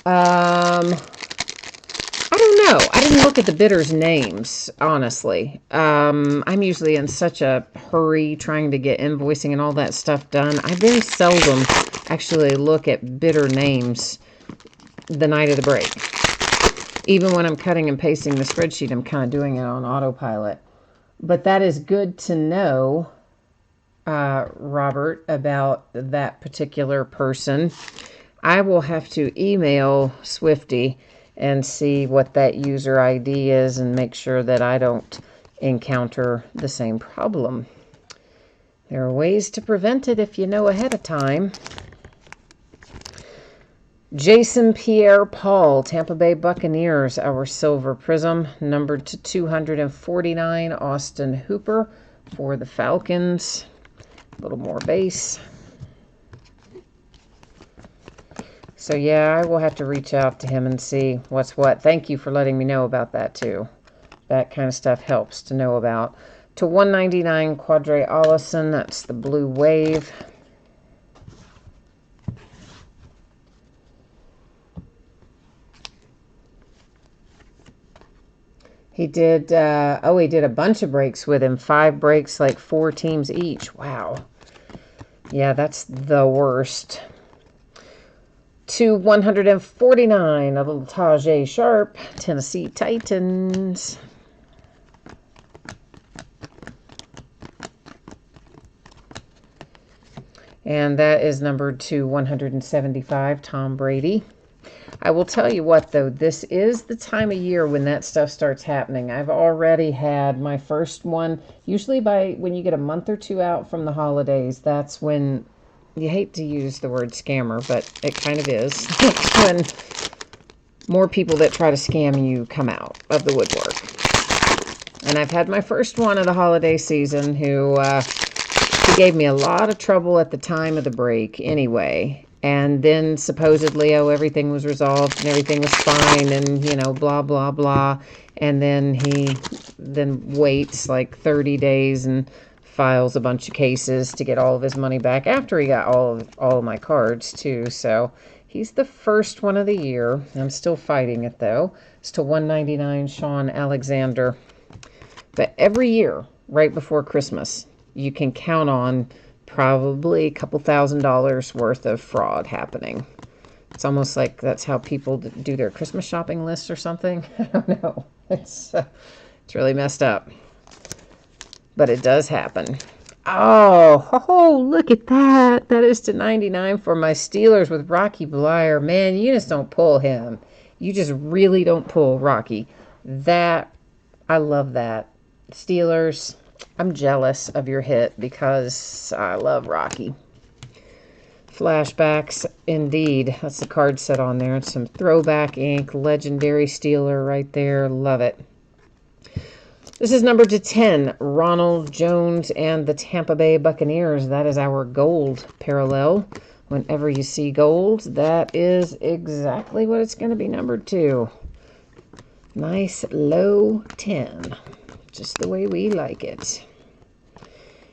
I don't know. I didn't look at the bidders' names, honestly. I'm usually in such a hurry trying to get invoicing and all that stuff done. I very seldom actually look at bidder names the night of the break. Even when I'm cutting and pasting the spreadsheet, I'm kind of doing it on autopilot. But that is good to know, Robert, about that particular person. I will have to email Swifty and see what that user ID is and make sure that I don't encounter the same problem. There are ways to prevent it if you know ahead of time. Jason Pierre-Paul, Tampa Bay Buccaneers, our silver prism, numbered to 249, Austin Hooper for the Falcons. A little more base. So, yeah, I will have to reach out to him and see what's what. Thank you for letting me know about that, too. That kind of stuff helps to know about. To 199, Quadre Allison. That's the Blue Wave. He did, he did a bunch of breaks with him. 5 breaks, like 4 teams each. Wow. Yeah, that's the worst. To 149, a little Tajay Sharp, Tennessee Titans. And that is numbered to 175, Tom Brady. I will tell you what, though, this is the time of year when that stuff starts happening. I've already had my first one. Usually when you get a month or 2 out from the holidays, that's when, you hate to use the word scammer, but it kind of is, when more people that try to scam you come out of the woodwork. And I've had my first one of the holiday season who he gave me a lot of trouble at the time of the break anyway. And then supposedly, everything was resolved and everything was fine and, blah, blah, blah. And then he waits like 30 days and files a bunch of cases to get all of his money back after he got all of my cards, too. So he's the first one of the year. I'm still fighting it, though. It's to 199, Sean Alexander. But every year, right before Christmas, you can count on probably a couple $1,000s worth of fraud happening. It's almost like that's how people do their Christmas shopping lists or something. I don't know. It's really messed up. But it does happen. Oh, look at that. That is to 99 for my Steelers with Rocky Bleier. Man, you just don't pull him. You just really don't pull Rocky. I love that. Steelers, I'm jealous of your hit because I love Rocky. Flashbacks, indeed. That's the card set on there. It's some throwback ink, legendary Steeler right there. Love it. This is number to 10, Ronald Jones and the Tampa Bay Buccaneers. That is our gold parallel. Whenever you see gold, that is exactly what it's going to be numbered to. Nice low 10. Just the way we like it.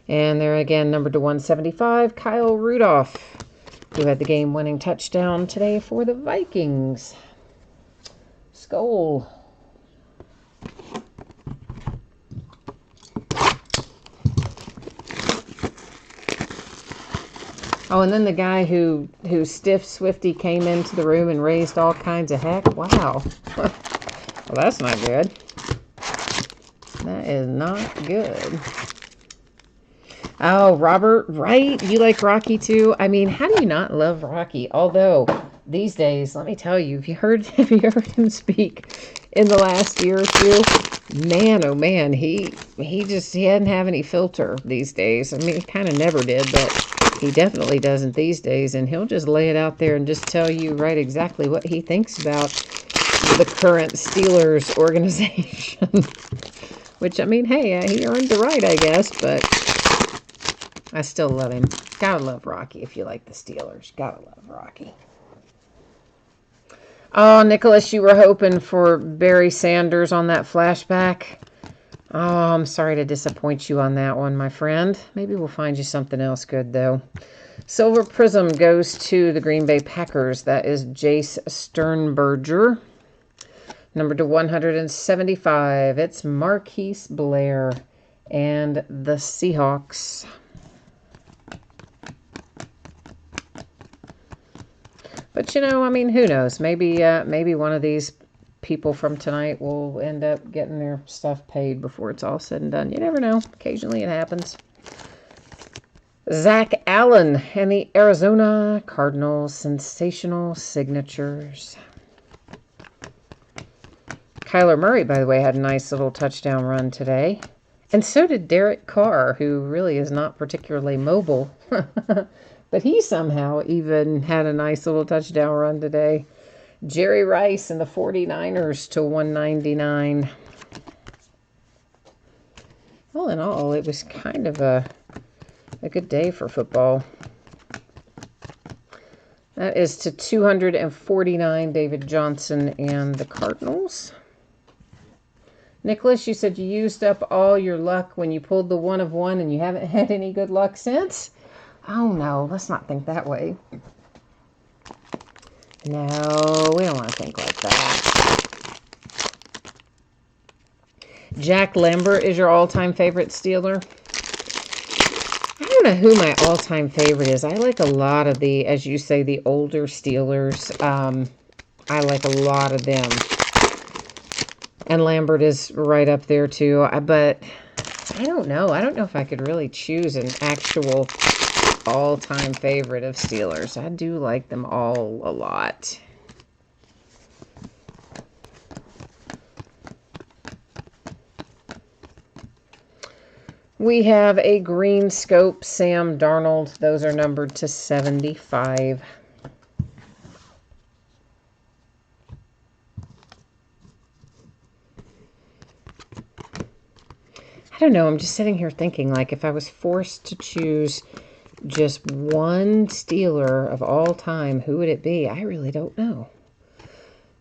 And there again, numbered to 175, Kyle Rudolph, who had the game-winning touchdown today for the Vikings. Skull. Oh, and then the guy who Stiff Swifty came into the room and raised all kinds of heck. Wow. Well, that's not good. That is not good. Oh, Robert, right? You like Rocky too? I mean, how do you not love Rocky? Although, these days, let me tell you, have you heard him speak in the last year or two? Man, oh man, he hadn't have any filter these days. I mean, he kind of never did, but he definitely doesn't these days, and he'll just lay it out there and just tell you right exactly what he thinks about the current Steelers organization. Which, I mean, hey, he earned the right, I guess, but I still love him. Gotta love Rocky if you like the Steelers. Gotta love Rocky. Oh, Nicholas, you were hoping for Barry Sanders on that flashback. Oh, I'm sorry to disappoint you on that one, my friend. Maybe we'll find you something else good, though. Silver Prism goes to the Green Bay Packers. That is Jace Sternberger. Number to 175. It's Marquise Blair and the Seahawks. But, you know, I mean, who knows? Maybe one of these people from tonight will end up getting their stuff paid before it's all said and done. You never know. Occasionally it happens. Zach Allen and the Arizona Cardinals. Sensational signatures. Kyler Murray, by the way, had a nice little touchdown run today. And so did Derek Carr, who really is not particularly mobile. But he somehow even had a nice little touchdown run today. Jerry Rice and the 49ers to 199. All in all, it was kind of a good day for football. That is to 249, David Johnson and the Cardinals. Nicholas, you said you used up all your luck when you pulled the 1 of 1 and you haven't had any good luck since? Oh, no, let's not think that way. No, we don't want to think like that. Jack Lambert is your all-time favorite Steeler? I don't know who my all-time favorite is. I like a lot of the, as you say, the older Steelers. I like a lot of them. And Lambert is right up there, too. But I don't know. I don't know if I could really choose an actual all-time favorite of Steelers. I do like them all a lot. We have a green scope Sam Darnold. Those are numbered to 75. I don't know. I'm just sitting here thinking, like, if I was forced to choose just one Steeler of all time, who would it be? I really don't know.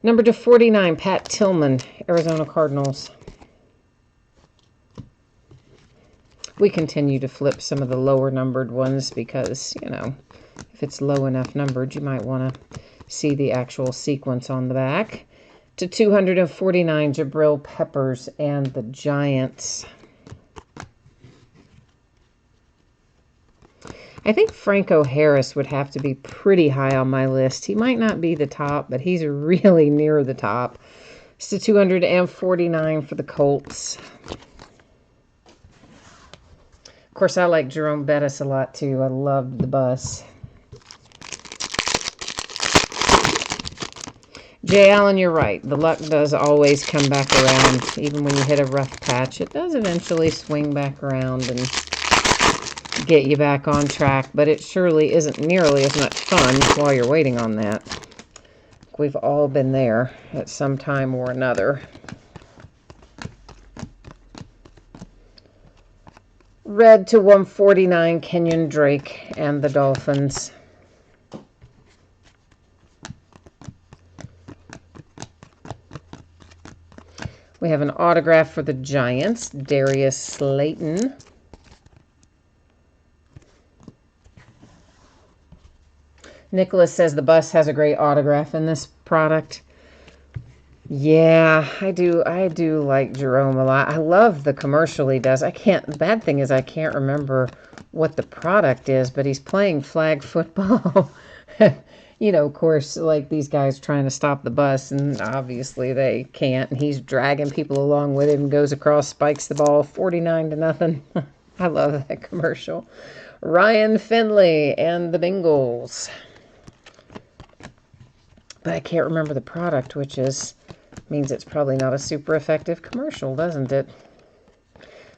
Number to 49, Pat Tillman, Arizona Cardinals. We continue to flip some of the lower numbered ones because, you know, if it's low enough numbered, you might want to see the actual sequence on the back. To 249, Jabril Peppers and the Giants. I think Franco Harris would have to be pretty high on my list. He might not be the top, but he's really near the top. It's to 249 for the Colts. Of course, I like Jerome Bettis a lot, too. I loved the bus. Jay Allen, you're right. The luck does always come back around. Even when you hit a rough patch, it does eventually swing back around and get you back on track. But it surely isn't nearly as much fun while you're waiting on that. We've all been there at some time or another. Red to 149, Kenyon Drake and the Dolphins. We have an autograph for the Giants, Darius Slayton. Nicholas says the bus has a great autograph in this product. Yeah, I do like Jerome a lot. I love the commercial he does. The bad thing is I can't remember what the product is, but he's playing flag football. You know, of course, like these guys trying to stop the bus, and obviously they can't. And he's dragging people along with him, goes across, spikes the ball, 49-0. I love that commercial. Ryan Finley and the Bengals. But I can't remember the product, which means it's probably not a super effective commercial, doesn't it?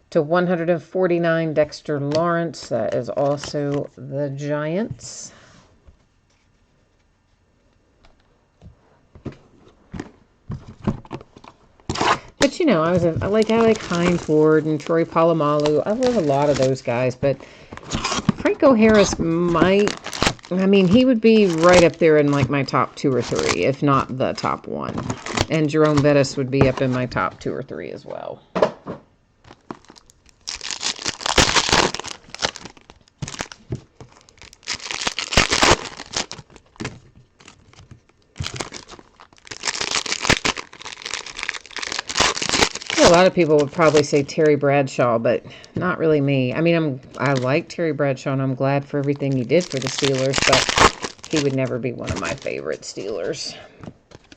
To 149, Dexter Lawrence. That is also the Giants. But, you know, I like Hines Ward and Troy Polamalu. I love a lot of those guys, but Franco Harris might, I mean, he would be right up there in like my top 2 or 3, if not the top 1. And Jerome Bettis would be up in my top 2 or 3 as well. A lot of people would probably say Terry Bradshaw, but not really me. I mean, I like Terry Bradshaw, and I'm glad for everything he did for the Steelers, but he would never be one of my favorite Steelers.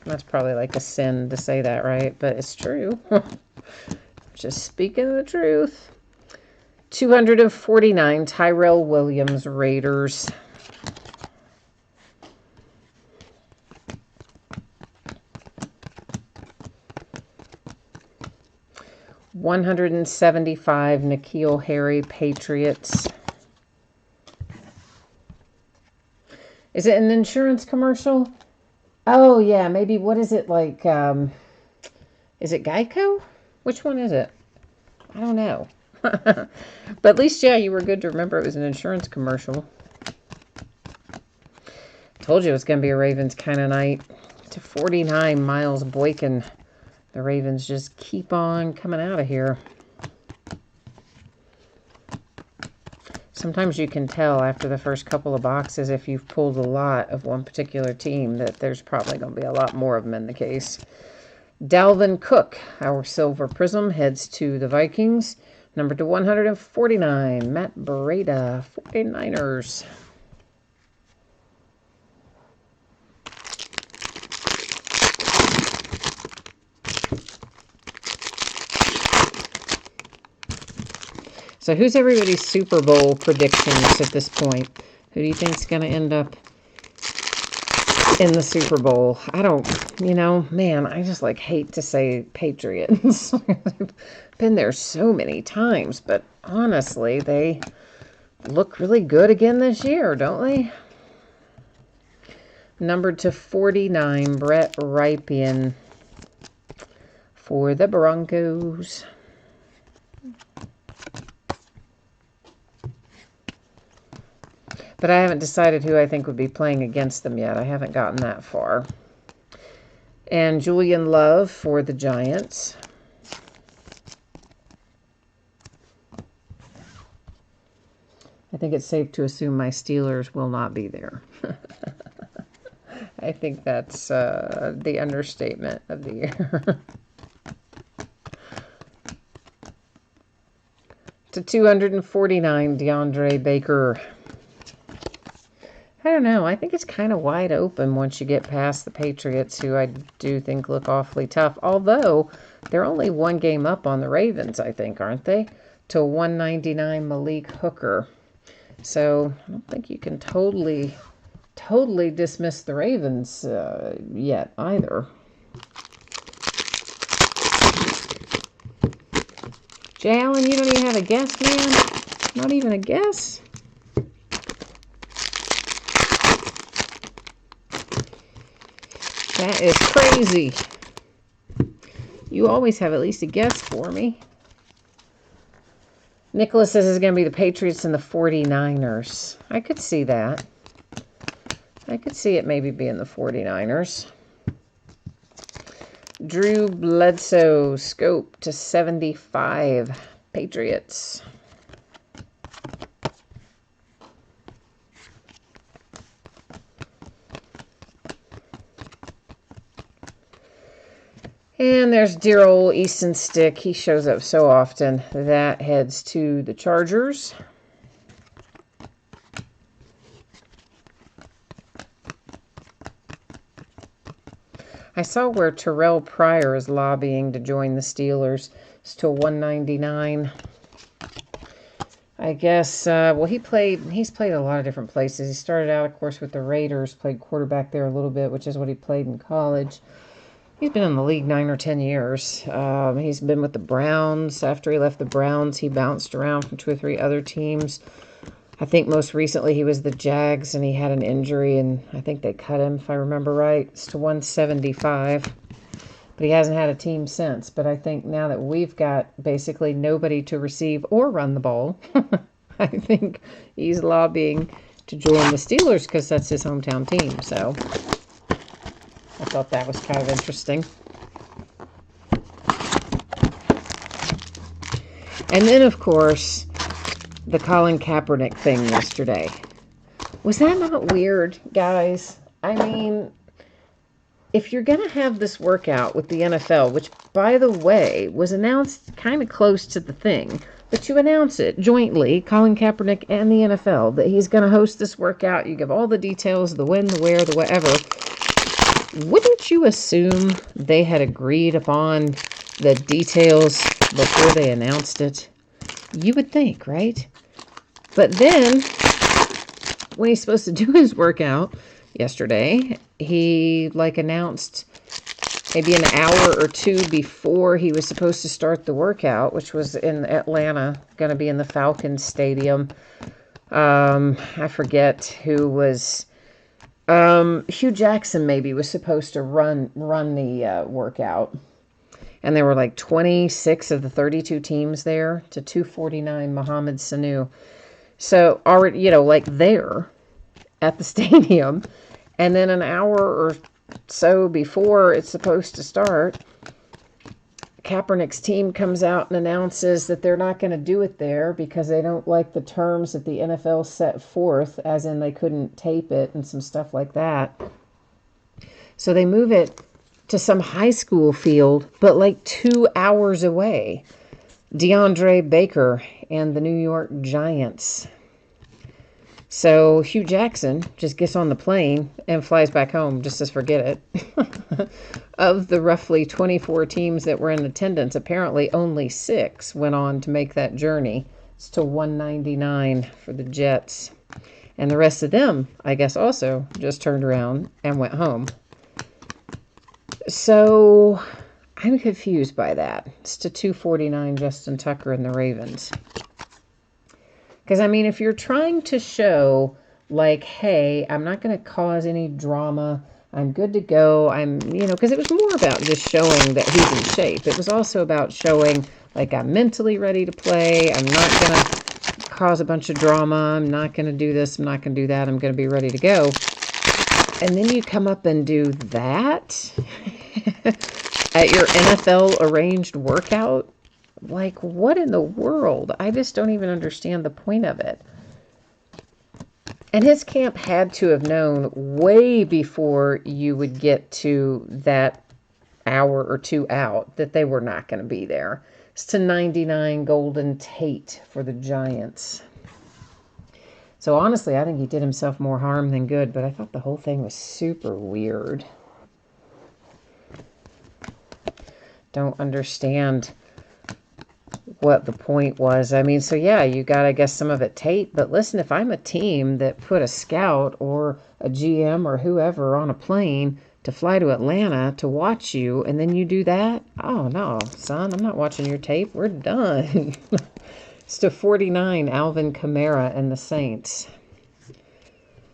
That's probably like a sin to say that, right? But it's true. Just speaking the truth. 249, Tyrell Williams, Raiders. $175, N'Keal Harry, Patriots. Is it an insurance commercial? Oh, yeah, maybe, what is it, like, is it Geico? Which one is it? I don't know. But at least, yeah, you were good to remember it was an insurance commercial. Told you it was going to be a Ravens kind of night. To 49, Miles Boykin. The Ravens just keep on coming out of here. Sometimes you can tell after the first couple of boxes if you've pulled a lot of one particular team that there's probably going to be a lot more of them in the case. Dalvin Cook, our silver prism, heads to the Vikings. Number to 149, Matt Breida, 49ers. So who's everybody's Super Bowl predictions at this point? Who do you think's going to end up in the Super Bowl? I don't, man, I just like hate to say Patriots. I've been there so many times, but honestly, they look really good again this year, don't they? Numbered to 49, Brett Rypien for the Broncos. But I haven't decided who I think would be playing against them yet. I haven't gotten that far. And Julian Love for the Giants. I think it's safe to assume my Steelers will not be there. I think that's the understatement of the year. To 249, DeAndre Baker. I don't know. I think it's kind of wide open once you get past the Patriots, who I do think look awfully tough. Although, they're only one game up on the Ravens, I think, aren't they? to 199 Malik Hooker. So I don't think you can totally dismiss the Ravens yet either. Jay Allen, you don't even have a guess, man? Not even a guess? That is crazy. You always have at least a guess for me. Nicholas says it's going to be the Patriots and the 49ers. I could see that. I could see it maybe being the 49ers. Drew Bledsoe, scope to 75, Patriots. And there's dear old Easton Stick. He shows up so often. That heads to the Chargers. I saw where Terrell Pryor is lobbying to join the Steelers. It's to 199. I guess, well, he's played a lot of different places. He started out, of course, with the Raiders, played quarterback there a little bit, which is what he played in college. He's been in the league 9 or 10 years. He's been with the Browns. After he left the Browns, he bounced around from 2 or 3 other teams. I think most recently he was the Jags, and he had an injury, and I think they cut him, if I remember right. It's to 175. But he hasn't had a team since. But I think now that we've got basically nobody to receive or run the ball, I think he's lobbying to join the Steelers because that's his hometown team. So I thought that was kind of interesting. And then, of course, the Colin Kaepernick thing yesterday. Was that not weird, guys? I mean, if you're going to have this workout with the NFL, which, by the way, was announced kind of close to the thing, but you announce it jointly, Colin Kaepernick and the NFL, that he's going to host this workout. You give all the details, the when, the where, the whatever. Wouldn't you assume they had agreed upon the details before they announced it? You would think, right? But then, when he's supposed to do his workout yesterday, he announced maybe an hour or two before he was supposed to start the workout, which was in Atlanta, going to be in the Falcons Stadium. I forget who was. Hugh Jackson maybe was supposed to run the workout. And there were like 26 of the 32 teams there to 249 Mohamed Sanu. So already, there at the stadium. And then an hour or so before it's supposed to start, Kaepernick's team comes out and announces that they're not going to do it there because they don't like the terms that the NFL set forth, as in they couldn't tape it and some stuff like that. So they move it to some high school field, but like 2 hours away. DeAndre Baker and the New York Giants. So Hugh Jackson just gets on the plane and flies back home just to forget it. Of the roughly 24 teams that were in attendance, apparently only 6 went on to make that journey. It's to 199 for the Jets. And the rest of them, I guess, also just turned around and went home. So I'm confused by that. It's to 249 Justin Tucker and the Ravens. Because, I mean, if you're trying to show, like, hey, I'm not going to cause any drama, I'm good to go, because it was more about just showing that he's in shape. It was also about showing, like, I'm mentally ready to play, I'm not going to cause a bunch of drama, I'm not going to do this, I'm not going to do that, I'm going to be ready to go. And then you come up and do that at your NFL arranged workout? Like, what in the world? I just don't even understand the point of it. And his camp had to have known way before you would get to that hour or 2 out that they were not going to be there. It's to 99 Golden Tate for the Giants. So honestly, I think he did himself more harm than good, but I thought the whole thing was super weird. Don't understand what the point was. I mean, so yeah, you got, I guess, some of it taped. But listen, if I'm a team that put a scout or a GM or whoever on a plane to fly to Atlanta to watch you, and then you do that, oh no, son, I'm not watching your tape. We're done. It's to 49, Alvin Kamara and the Saints.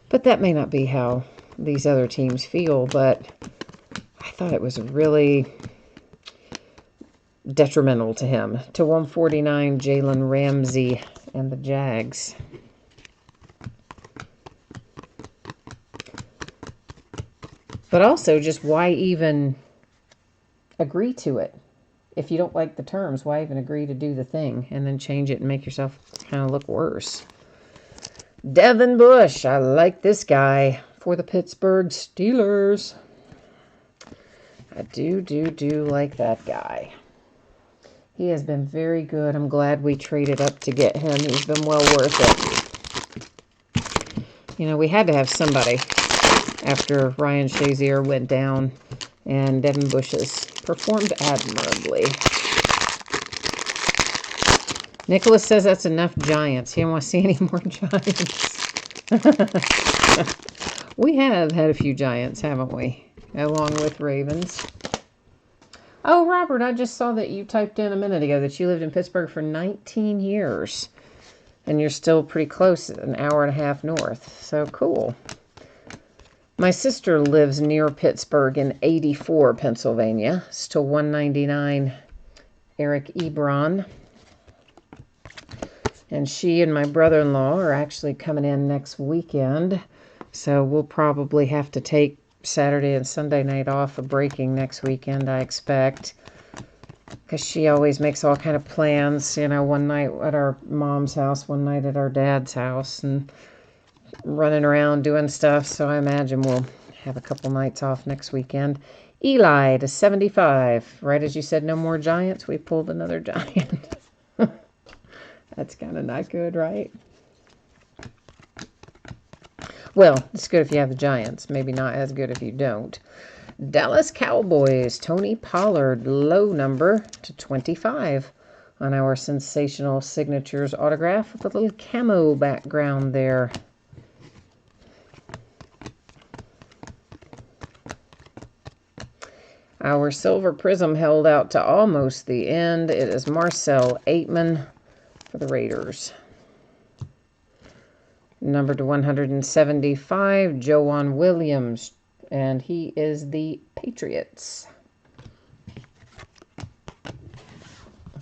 But that may not be how these other teams feel, but I thought it was really detrimental to him. To 149, Jalen Ramsey and the Jags. But also, just why even agree to it? If you don't like the terms, why even agree to do the thing and then change it and make yourself kind of look worse? Devin Bush, I like this guy for the Pittsburgh Steelers. I do like that guy. He has been very good. I'm glad we traded up to get him. He's been well worth it. You know, we had to have somebody after Ryan Shazier went down, and Devin Bush has performed admirably. Nicholas says that's enough Giants. He don't want to see any more Giants. We have had a few Giants, haven't we? Along with Ravens. Oh, Robert, I just saw that you typed in a minute ago that you lived in Pittsburgh for 19 years. And you're still pretty close, an hour and a half north. So cool. My sister lives near Pittsburgh in 84, Pennsylvania. It's to 199, Eric Ebron. And she and my brother-in-law are actually coming in next weekend. So we'll probably have to take Saturday and Sunday night off of breaking next weekend, I expect. Because she always makes all kind of plans. You know, one night at our mom's house, one night at our dad's house. And running around doing stuff. So I imagine we'll have a couple nights off next weekend. Eli to 75. Right as you said, no more Giants, we pulled another Giant. That's kind of not good, right? Well, it's good if you have the Giants. Maybe not as good if you don't. Dallas Cowboys, Tony Pollard, low number to 25 on our sensational signatures autograph with a little camo background there. Our silver prism held out to almost the end. It is Marcel Aitman for the Raiders. Number to 175, Joejuan Williams, and he is the Patriots.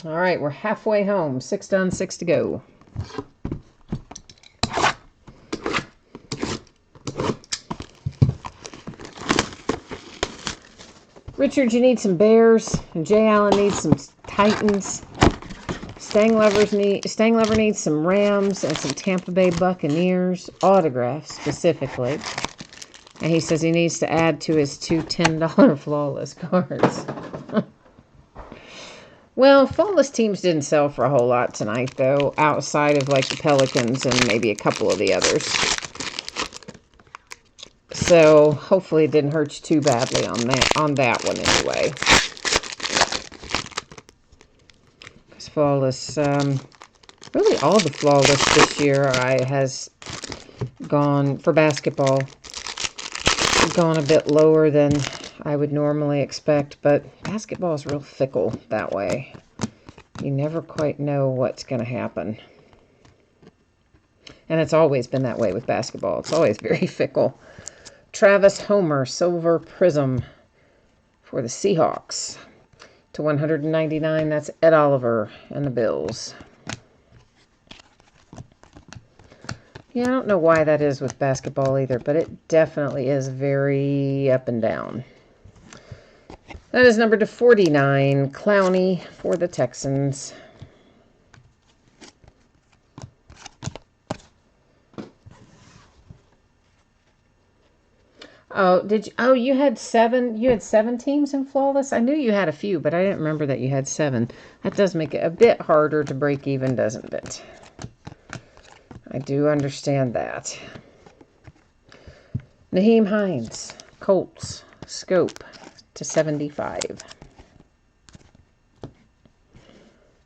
All right, we're halfway home. 6 done, 6 to go. Richard, you need some Bears, and Jay Allen needs some Titans. Stanglover needs some Rams and some Tampa Bay Buccaneers autographs specifically. And he says he needs to add to his two $10 flawless cards. Well, flawless teams didn't sell for a whole lot tonight, though, outside of like the Pelicans and maybe a couple of the others. So hopefully it didn't hurt you too badly on that one anyway. Because flawless, really all the flawless this year has gone for basketball. Gone a bit lower than I would normally expect, but basketball is real fickle that way. You never quite know what's going to happen. And it's always been that way with basketball. It's always very fickle. Travis Homer, silver prism for the Seahawks. To 199, that's Ed Oliver and the Bills. Yeah, I don't know why that is with basketball either, but it definitely is very up and down. That is number to 49, Clowney for the Texans. Oh, you had 7? You had 7 teams in flawless? I knew you had a few, but I didn't remember that you had 7. That does make it a bit harder to break even, doesn't it? I do understand that. Naheem Hines, Colts, scope to 75.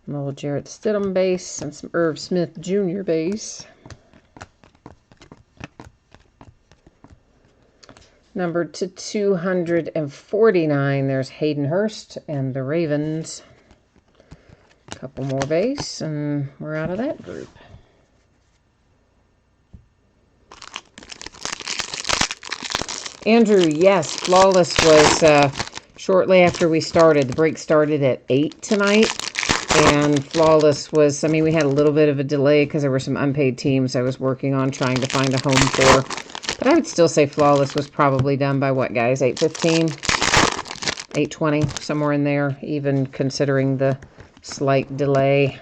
A little Jarrett Stidham base and some Irv Smith Jr. base. Numbered to 249, there's Hayden Hurst and the Ravens. A couple more base, and we're out of that group. Andrew, yes, Flawless was shortly after we started. The break started at 8 tonight, and Flawless was, I mean, we had a little bit of a delay because there were some unpaid teams I was working on trying to find a home for. But I would still say Flawless was probably done by what, guys? 8:15? 8:20, somewhere in there, even considering the slight delay.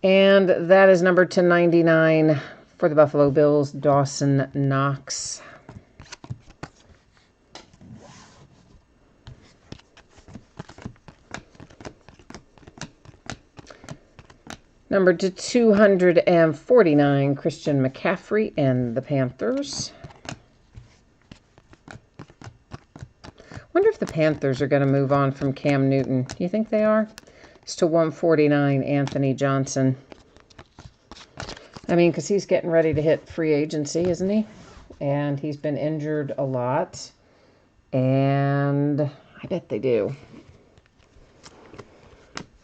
And that is numbered to 99 for the Buffalo Bills, Dawson Knox. Number to 249, Christian McCaffrey and the Panthers. Wonder if the Panthers are going to move on from Cam Newton. Do you think they are? It's to 149, Anthony Johnson. I mean, because he's getting ready to hit free agency, isn't he? And he's been injured a lot. And I bet they do.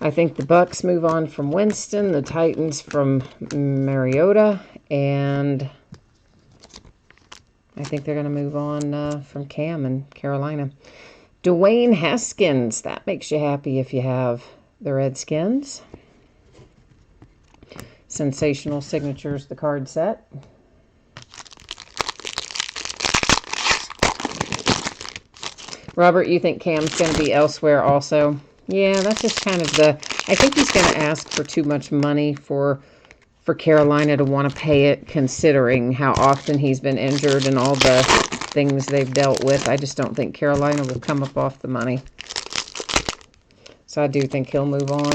I think the Bucks move on from Winston, the Titans from Mariota, and I think they're going to move on from Cam in Carolina. Dwayne Haskins, that makes you happy if you have the Redskins. Sensational Signatures, the card set. Robert, you think Cam's going to be elsewhere also? Yeah, that's just kind of the... I think he's going to ask for too much money for Carolina to want to pay it, considering how often he's been injured and all the things they've dealt with. I just don't think Carolina will come up off the money. So I do think he'll move on.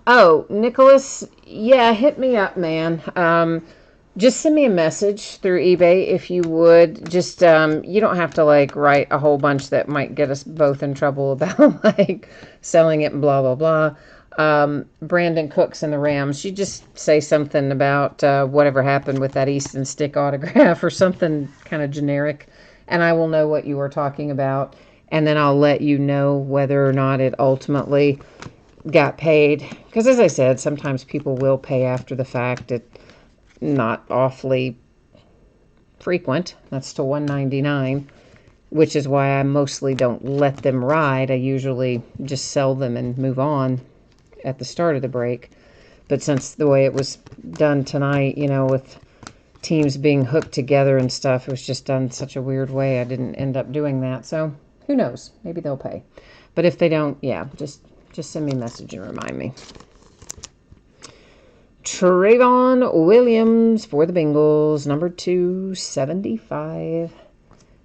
Oh, Nicholas, yeah, hit me up, man. Just send me a message through eBay if you would. Just, you don't have to, like, write a whole bunch that might get us both in trouble about, like, selling it and blah, blah, blah. Brandon Cooks and the Rams, you just say something about whatever happened with that Easton Stick autograph or something kind of generic, and I will know what you were talking about, and then I'll let you know whether or not it ultimately got paid. Because, as I said, sometimes people will pay after the fact. It not awfully frequent. That's to $199, which is why I mostly don't let them ride. I usually just sell them and move on at the start of the break. But since the way it was done tonight, you know, with teams being hooked together and stuff, it was just done such a weird way. I didn't end up doing that. So who knows? Maybe they'll pay. But if they don't, yeah, just send me a message and remind me. Trayvon Williams for the Bengals, number 275,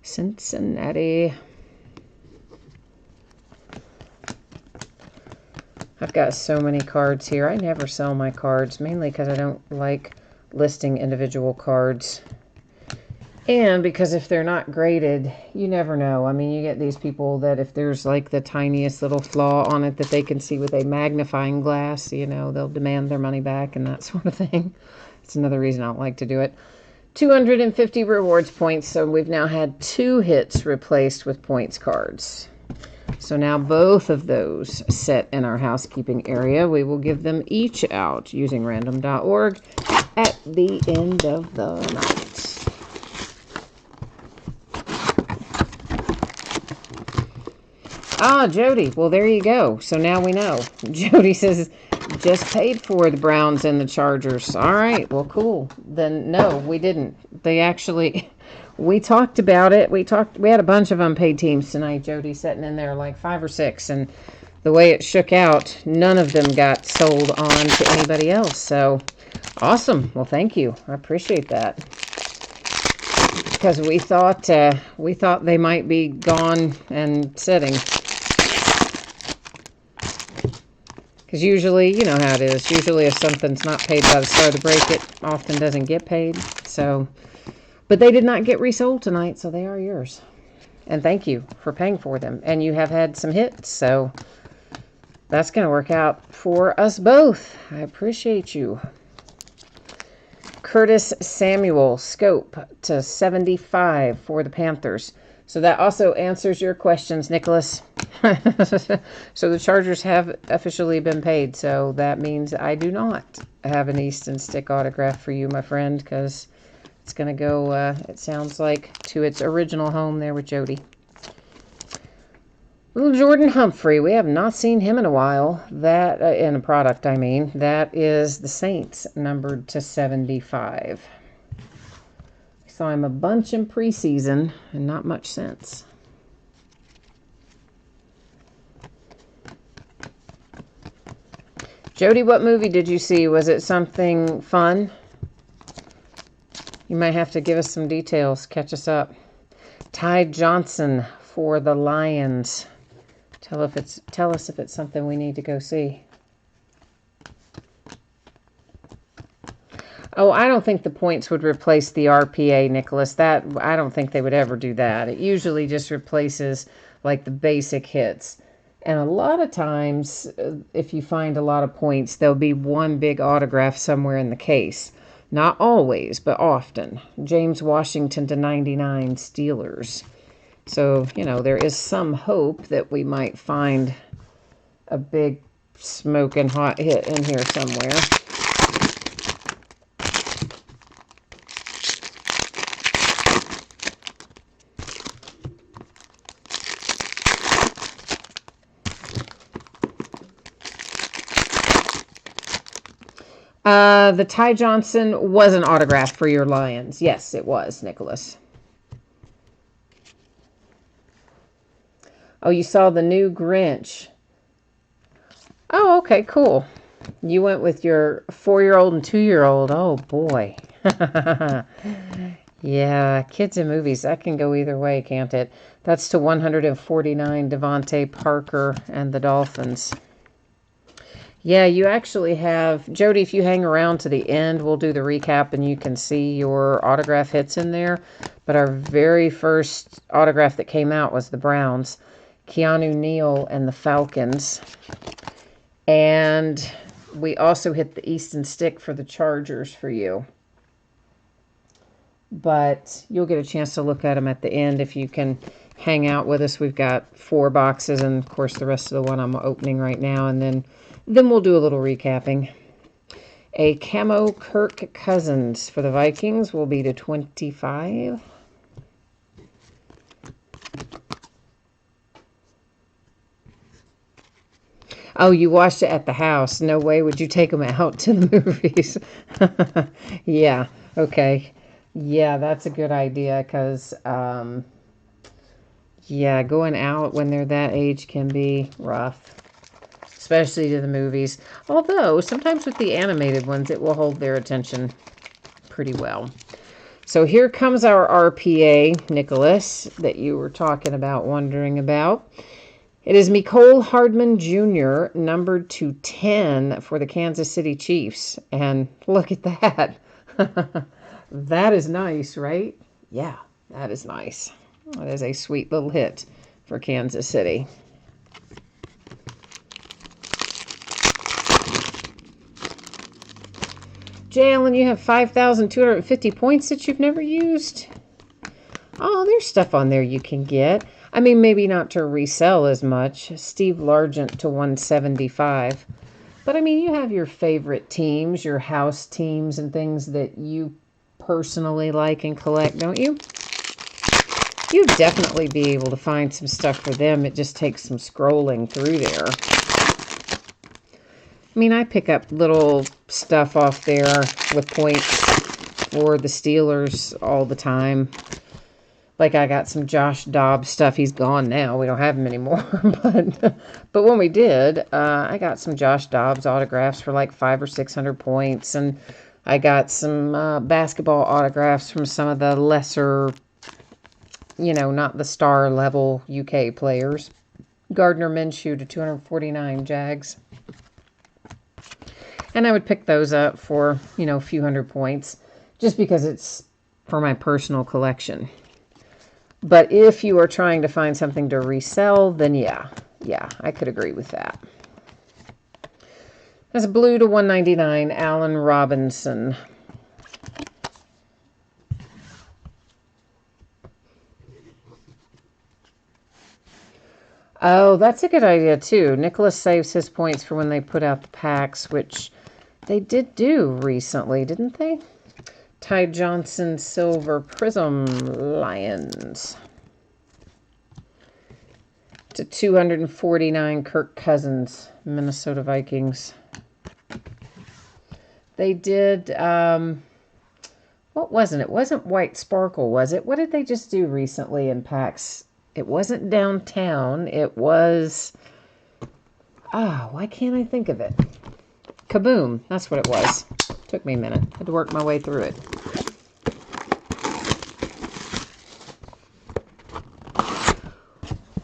Cincinnati. I've got so many cards here. I never sell my cards, mainly because I don't like listing individual cards. And because if they're not graded, you never know. I mean, you get these people that if there's like the tiniest little flaw on it that they can see with a magnifying glass, you know, they'll demand their money back and that sort of thing. It's another reason I don't like to do it. 250 rewards points, so we've now had 2 hits replaced with points cards. So now both of those set in our housekeeping area. We will give them each out using random.org at the end of the night. Ah, Jody. Well, there you go. So now we know. Jody says, just paid for the Browns and the Chargers. All right. Well, cool. Then, no, we didn't. They actually, we talked about it. We had a bunch of unpaid teams tonight, Jody, sitting in there like 5 or 6. And the way it shook out, none of them got sold on to anybody else. So, awesome. Well, thank you. I appreciate that. Because we thought they might be gone and sitting. Because usually, you know how it is. Usually if something's not paid by the start of the break, it often doesn't get paid. So But they did not get resold tonight, so they are yours. And thank you for paying for them. And you have had some hits, so that's going to work out for us both. I appreciate you. Curtis Samuel, scope to 75 for the Panthers. So that also answers your questions, Nicholas. So the Chargers have officially been paid. So that means I do not have an Easton Stick autograph for you, my friend, because it's going to go, it sounds like, to its original home there with Jody. Little Jordan Humphrey. We have not seen him in a while. That, in a product, I mean. That is the Saints, numbered to 75. We saw him a bunch in preseason, and not much since. Jody, what movie did you see? Was it something fun? You might have to give us some details. Catch us up. Ty Johnson for the Lions. Tell us if it's something we need to go see. Oh, I don't think the points would replace the RPA, Nicholas. That I don't think they would ever do that. It usually just replaces like the basic hits. And a lot of times, if you find a lot of points, there'll be one big autograph somewhere in the case. Not always, but often. James Washington to 99 Steelers. So, you know, there is some hope that we might find a big smoking hot hit in here somewhere. The Ty Johnson was an autograph for your Lions. Yes, it was, Nicholas. Oh, you saw the new Grinch. Oh, okay, cool. You went with your 4-year-old and 2-year-old. Oh, boy. Yeah, kids in movies, that can go either way, can't it? That's to 149, Devontae Parker and the Dolphins. Yeah, you actually have, Jody, if you hang around to the end, we'll do the recap and you can see your autograph hits in there. But our very first autograph that came out was the Browns, Keanu Neal and the Falcons. And we also hit the Easton Stick for the Chargers for you. But you'll get a chance to look at them at the end if you can hang out with us. We've got 4 boxes and, of course, the rest of the one I'm opening right now. And then we'll do a little recapping. A camo Kirk Cousins for the Vikings will be to 25. Oh, you watched it at the house. No way would you take them out to the movies. Yeah, okay. Yeah, that's a good idea because, yeah, going out when they're that age can be rough, especially to the movies. Although, sometimes with the animated ones, it will hold their attention pretty well. So here comes our RPA, Nicholas, that you were talking about, wondering about. It is Mecole Hardman Jr., numbered to 10 for the Kansas City Chiefs. And look at that. That is nice, right? Yeah, that is nice. That is a sweet little hit for Kansas City. Jay Allen, you have 5,250 points that you've never used. Oh, there's stuff on there you can get. I mean, maybe not to resell as much. Steve Largent to 175. But, I mean, you have your favorite teams, your house teams and things that you personally like and collect, don't you? You'd definitely be able to find some stuff for them. It just takes some scrolling through there. I mean, I pick up little stuff off there with points for the Steelers all the time. Like I got some Josh Dobbs stuff. He's gone now. We don't have him anymore. But when we did, I got some Josh Dobbs autographs for like 500 or 600 points. And I got some basketball autographs from some of the lesser, you know, not the star level UK players. Gardner Minshew to 249 Jags. And I would pick those up for, you know, a few hundred points. Just because it's for my personal collection. But if you are trying to find something to resell, then yeah, I could agree with that. That's blue to 199, Allen Robinson. Oh, that's a good idea, too. Nicholas saves his points for when they put out the packs, which they did do recently, didn't they? Ty Johnson, Silver Prism, Lions. To 249, Kirk Cousins, Minnesota Vikings. They did, what wasn't it? It wasn't White Sparkle, was it? What did they just do recently in packs? It wasn't Downtown. It was, why can't I think of it? Kaboom. That's what it was. Took me a minute. Had to work my way through it.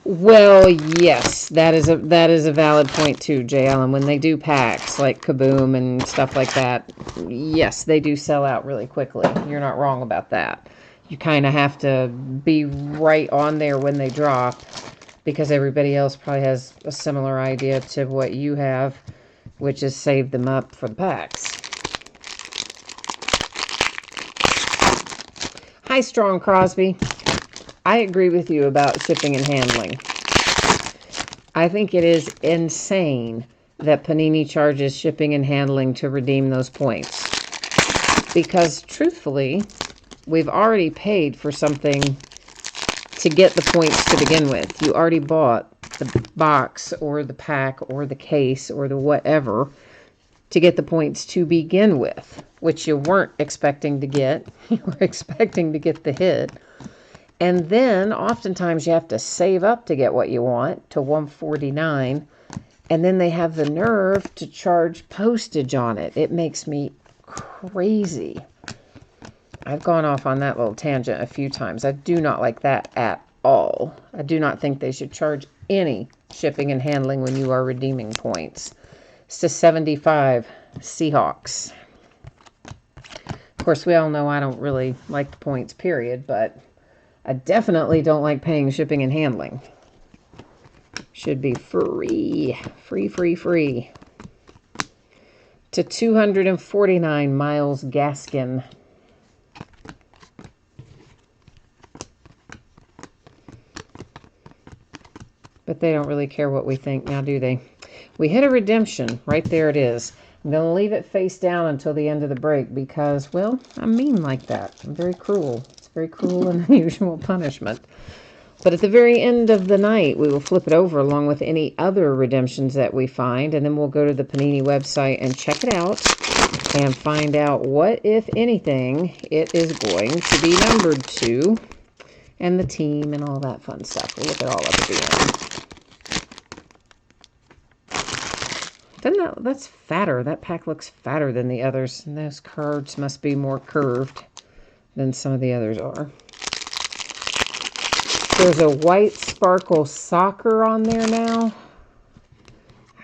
Well, yes, that is a valid point too, J. Allen. When they do packs like Kaboom and stuff like that, yes, they do sell out really quickly. You're not wrong about that. You kind of have to be right on there when they drop, because everybody else probably has a similar idea to what you have, which is save them up for the packs. Hi, Strong Crosby. I agree with you about shipping and handling. I think it is insane that Panini charges shipping and handling to redeem those points. Because truthfully, we've already paid for something to get the points to begin with. You already bought the box or the pack or the case or the whatever to get the points to begin with, which you weren't expecting to get. You were expecting to get the hit. And then oftentimes you have to save up to get what you want, to $149. And then they have the nerve to charge postage on it. It makes me crazy. I've gone off on that little tangent a few times. I do not like that at all. I do not think they should charge any shipping and handling when you are redeeming points. It's to 75, Seahawks. Of course, we all know I don't really like the points, period, but I definitely don't like paying shipping and handling. Should be free. Free. To 249, Myles Gaskin. But they don't really care what we think now, do they? We hit a redemption. Right there it is. I'm going to leave it face down until the end of the break because, well, I'm mean like that. I'm very cruel. It's very cruel and unusual punishment. But at the very end of the night, we will flip it over along with any other redemptions that we find, and then we'll go to the Panini website and check it out and find out what, if anything, it is going to be numbered to, and the team and all that fun stuff. We'll look at all of it at the end. That's fatter. That pack looks fatter than the others. And those cards must be more curved than some of the others are. There's a White Sparkle Soccer on there now.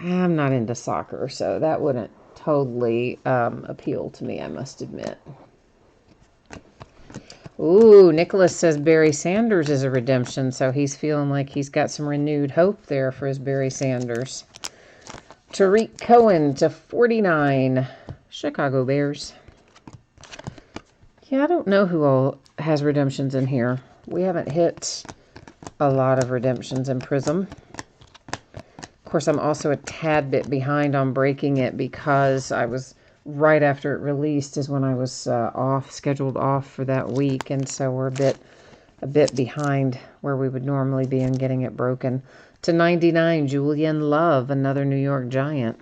I'm not into soccer, so that wouldn't totally appeal to me, I must admit. Ooh, Nicholas says Barry Sanders is a redemption, so he's feeling like he's got some renewed hope there for his Barry Sanders. Tariq Cohen to 49, Chicago Bears. Yeah, I don't know who all has redemptions in here. We haven't hit a lot of redemptions in Prism. Of course, I'm also a tad bit behind on breaking it because I was right after it released is when I was scheduled off for that week, and so we're a bit behind where we would normally be in getting it broken. To 99, Julian Love, another New York Giant.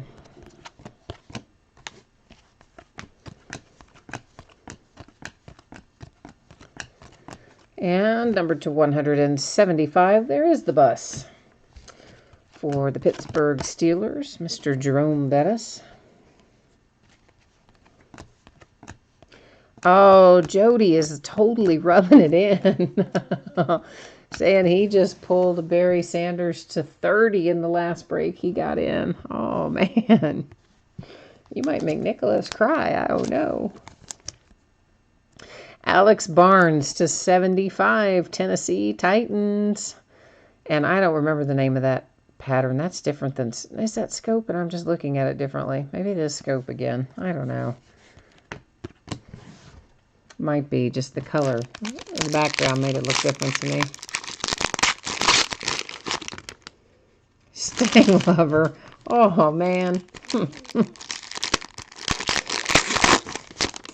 And numbered to 175, there is the bus. For the Pittsburgh Steelers, Mr. Jerome Bettis. Oh, Jody is totally rubbing it in. Saying he just pulled a Barry Sanders to 30 in the last break he got in. Oh, man. You might make Nicholas cry. I don't know. Alex Barnes to 75, Tennessee Titans. And I don't remember the name of that pattern. That's different than... Is that scope? And I'm just looking at it differently. Maybe it is scope again. I don't know. Might be just the color. The background made it look different to me. Stang Lover. Oh, man.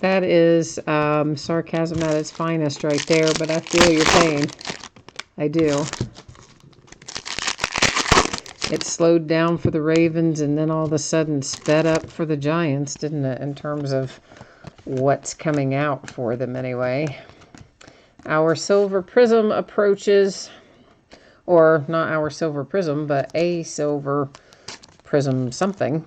That is sarcasm at its finest right there, but I feel your pain. I do. It slowed down for the Ravens and then all of a sudden sped up for the Giants, didn't it, in terms of what's coming out for them anyway. Our Silver Prism approaches, or not our Silver Prism, but a Silver Prism something.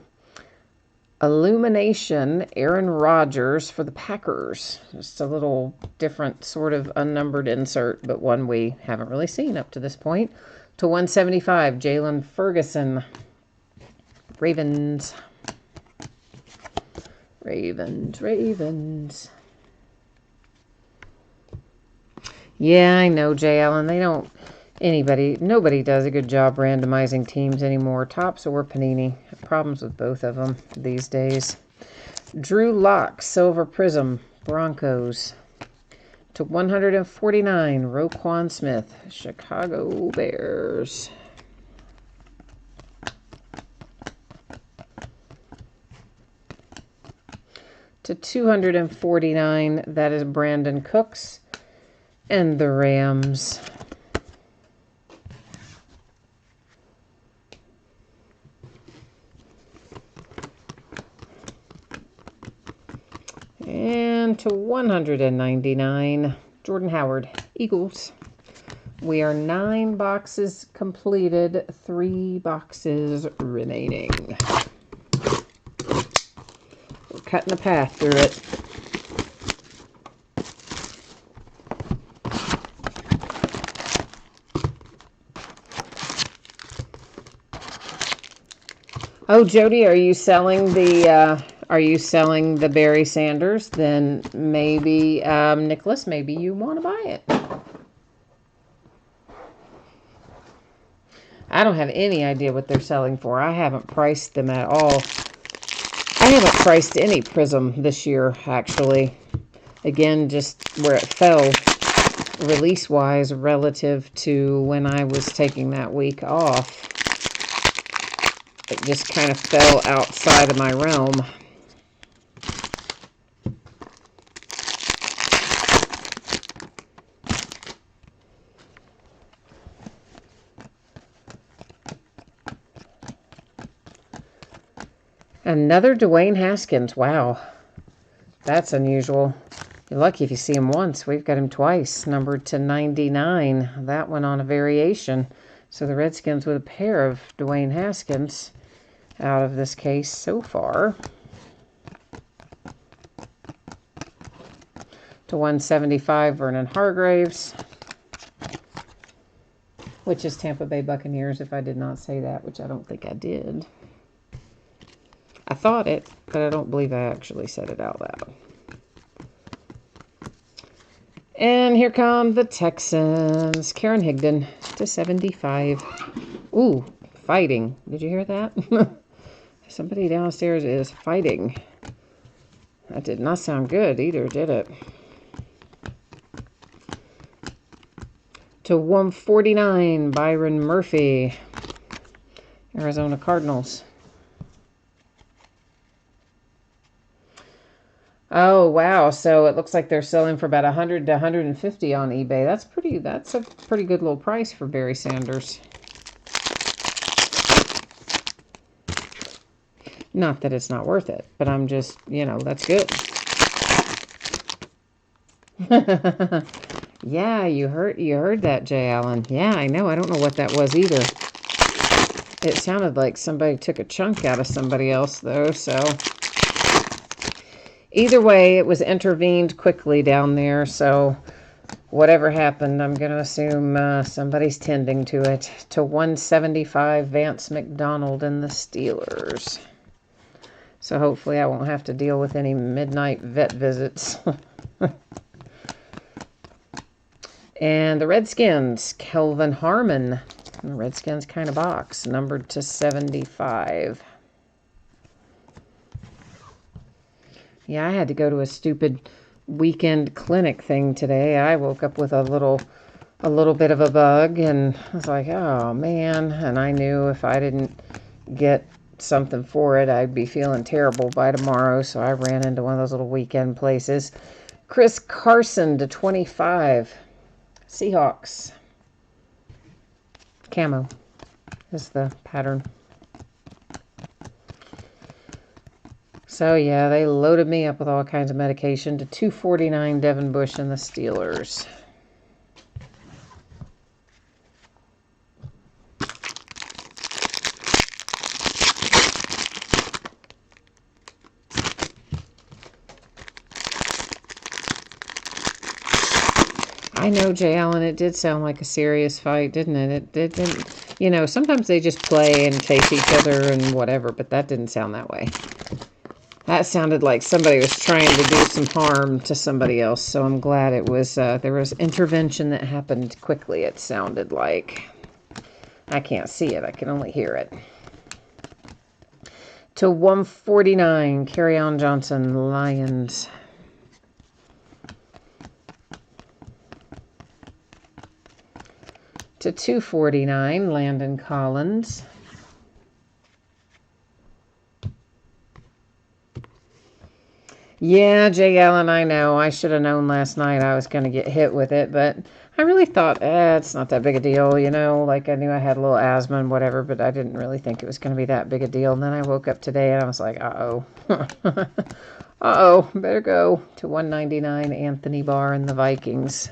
Illumination, Aaron Rodgers for the Packers. Just a little different sort of unnumbered insert, but one we haven't really seen up to this point. To 175, Jalen Ferguson. Ravens. Ravens. Yeah, I know, Jay Allen. Nobody does a good job randomizing teams anymore. Topps or Panini. Problems with both of them these days. Drew Lock, Silver Prism, Broncos. To 149, Roquan Smith, Chicago Bears. To 249, that is Brandon Cooks and the Rams. And to 199, Jordan Howard, Eagles. We are 9 boxes completed, 3 boxes remaining. We're cutting a path through it. Oh, Jody, are you selling the Barry Sanders? Then maybe, Nicholas, maybe you want to buy it. I don't have any idea what they're selling for. I haven't priced them at all. I haven't priced any Prism this year, actually. Again, just where it fell release-wise relative to when I was taking that week off. It just kind of fell outside of my realm. Another Dwayne Haskins. Wow. That's unusual. You're lucky if you see him once. We've got him twice, numbered to 99. That one on a variation. So the Redskins with a pair of Dwayne Haskins out of this case so far. To 175, Vernon Hargreaves, which is Tampa Bay Buccaneers, if I did not say that, which I don't think I did. I thought it, but I don't believe I actually said it out loud. And here come the Texans. Karen Higdon to 75. Ooh, fighting. Did you hear that? Somebody downstairs is fighting. That did not sound good either, did it? To 149, Byron Murphy, Arizona Cardinals. Oh, wow. So it looks like they're selling for about 100 to 150 on eBay. That's a pretty good little price for Barry Sanders. Not that it's not worth it, but I'm just, that's good. Yeah, you heard that, Jay Allen. Yeah, I know. I don't know what that was either. It sounded like somebody took a chunk out of somebody else, though, so... Either way, it was intervened quickly down there, so whatever happened, I'm going to assume somebody's tending to it. To 175, Vance McDonald and the Steelers. So hopefully I won't have to deal with any midnight vet visits. And the Redskins, Kelvin Harmon. The Redskins kind of box, numbered to 75. Yeah, I had to go to a stupid weekend clinic thing today. I woke up with a little bit of a bug, and I was like, oh man. And I knew if I didn't get something for it, I'd be feeling terrible by tomorrow. So I ran into one of those little weekend places. Chris Carson to 25. Seahawks. Camo is the pattern. So yeah, they loaded me up with all kinds of medication to 249 Devin Bush and the Steelers. I know, Jay Allen, it did sound like a serious fight, didn't it? It didn't, you know, sometimes they just play and chase each other and whatever, but that didn't sound that way. That sounded like somebody was trying to do some harm to somebody else, so I'm glad it was, there was intervention that happened quickly, it sounded like. I can't see it, I can only hear it. To 149, Kerryon Johnson, Lions. To 249, Landon Collins. Yeah, Jay Allen, I know. I should have known last night I was going to get hit with it, but I really thought, it's not that big a deal, you know? Like, I knew I had a little asthma and whatever, but I didn't really think it was going to be that big a deal. And then I woke up today and I was like, uh-oh. Uh-oh, better go. To 199, Anthony Barr and the Vikings.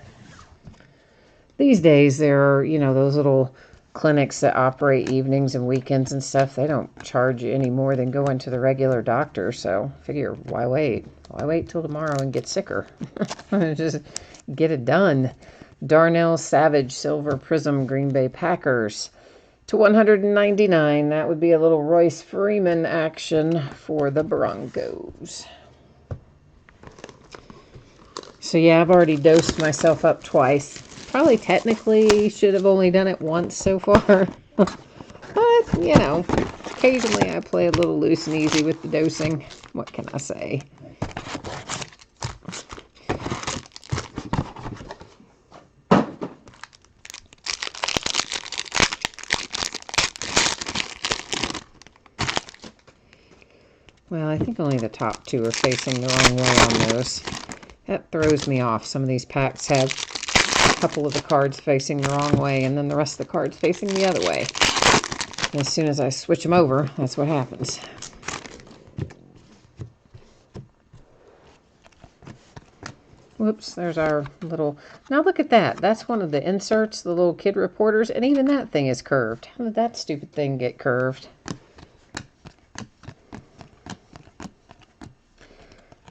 These days, there are, you know, those little clinics that operate evenings and weekends and stuff. They don't charge you any more than going to the regular doctor. So figure, why wait? Why wait till tomorrow and get sicker? Just get it done. Darnell Savage, Silver Prism, Green Bay Packers. To 199, that would be a little Royce Freeman action for the Broncos. So yeah, I've already dosed myself up twice. Probably technically should have only done it once so far. But, you know, occasionally I play a little loose and easy with the dosing. What can I say? Well, I think only the top two are facing the wrong way on those. That throws me off. Some of these packs have a couple of the cards facing the wrong way and then the rest of the cards facing the other way. And as soon as I switch them over, that's what happens. Whoops, there's our little... Now look at that. That's one of the inserts, the little kid reporters, and even that thing is curved. How did that stupid thing get curved?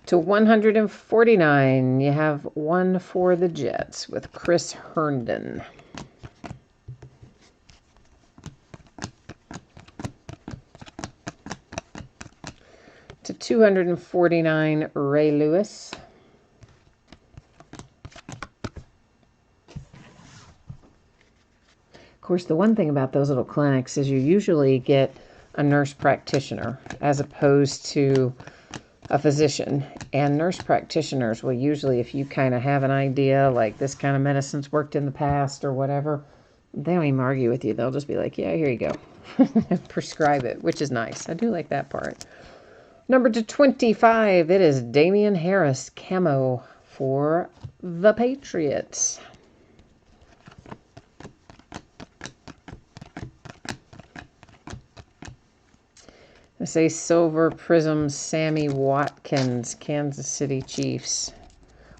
To 149, you have one for the Jets with Chris Herndon. To 249, Ray Lewis. Of course, the one thing about those little clinics is you usually get a nurse practitioner as opposed to a physician. And nurse practitioners will usually, if you kind of have an idea, like this kind of medicine's worked in the past or whatever, they don't even argue with you. They'll just be like, yeah, here you go. Prescribe it, which is nice. I do like that part. Number to 25, it is Damian Harris, camo for the Patriots. I say Silver Prism, Sammy Watkins, Kansas City Chiefs.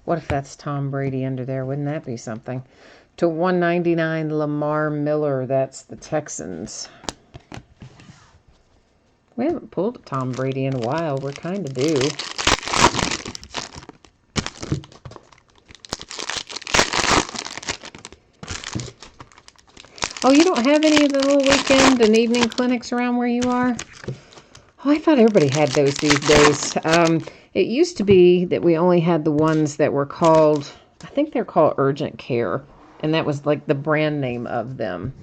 What if that's Tom Brady under there? Wouldn't that be something? To 199, Lamar Miller, that's the Texans. We haven't pulled a Tom Brady in a while. We're kind of due. Oh, you don't have any of the little weekend and evening clinics around where you are? Oh, I thought everybody had those these days. It used to be that we only had the ones that were called, I think they're called urgent care. And that was like the brand name of them.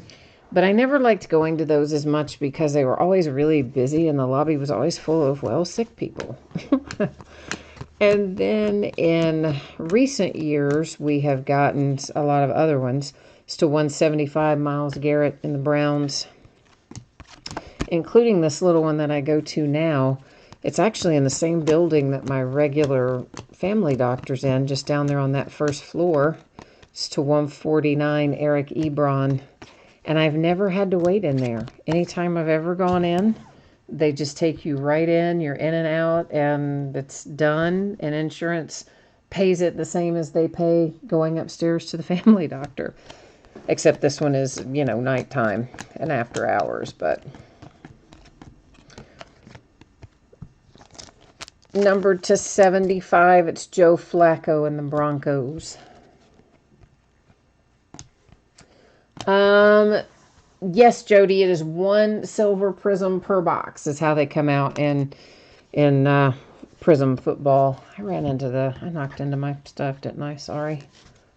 But I never liked going to those as much because they were always really busy and the lobby was always full of, well, sick people. And then in recent years, we have gotten a lot of other ones. It's to 175 Myles Garrett in the Browns, including this little one that I go to now. It's actually in the same building that my regular family doctor's in, just down there on that first floor. It's to 149 Eric Ebron. And I've never had to wait in there. Anytime I've ever gone in, they just take you right in, you're in and out, and it's done. And insurance pays it the same as they pay going upstairs to the family doctor. Except this one is, you know, nighttime and after hours. But numbered to 75, it's Joe Flacco and the Broncos. Yes, Jody, it is 1 silver prism per box. Is how they come out in prism football. I knocked into my stuff, didn't I? Sorry.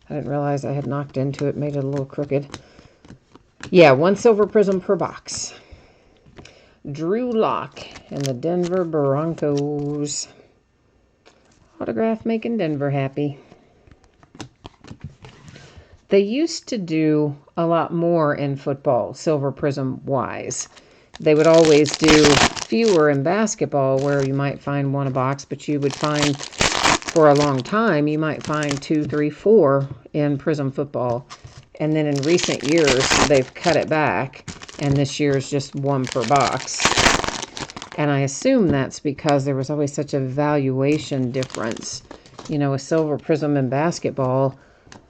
I didn't realize I had knocked into it, made it a little crooked. Yeah, 1 silver prism per box. Drew Lock and the Denver Broncos. Autograph making Denver happy. They used to do a lot more in football, silver prism wise. They would always do fewer in basketball, where you might find 1 a box, but you would find, for a long time, you might find 2, 3, 4 in prism football. And then in recent years, they've cut it back, and this year is just 1 per box. And I assume that's because there was always such a valuation difference. You know, a silver prism in basketball,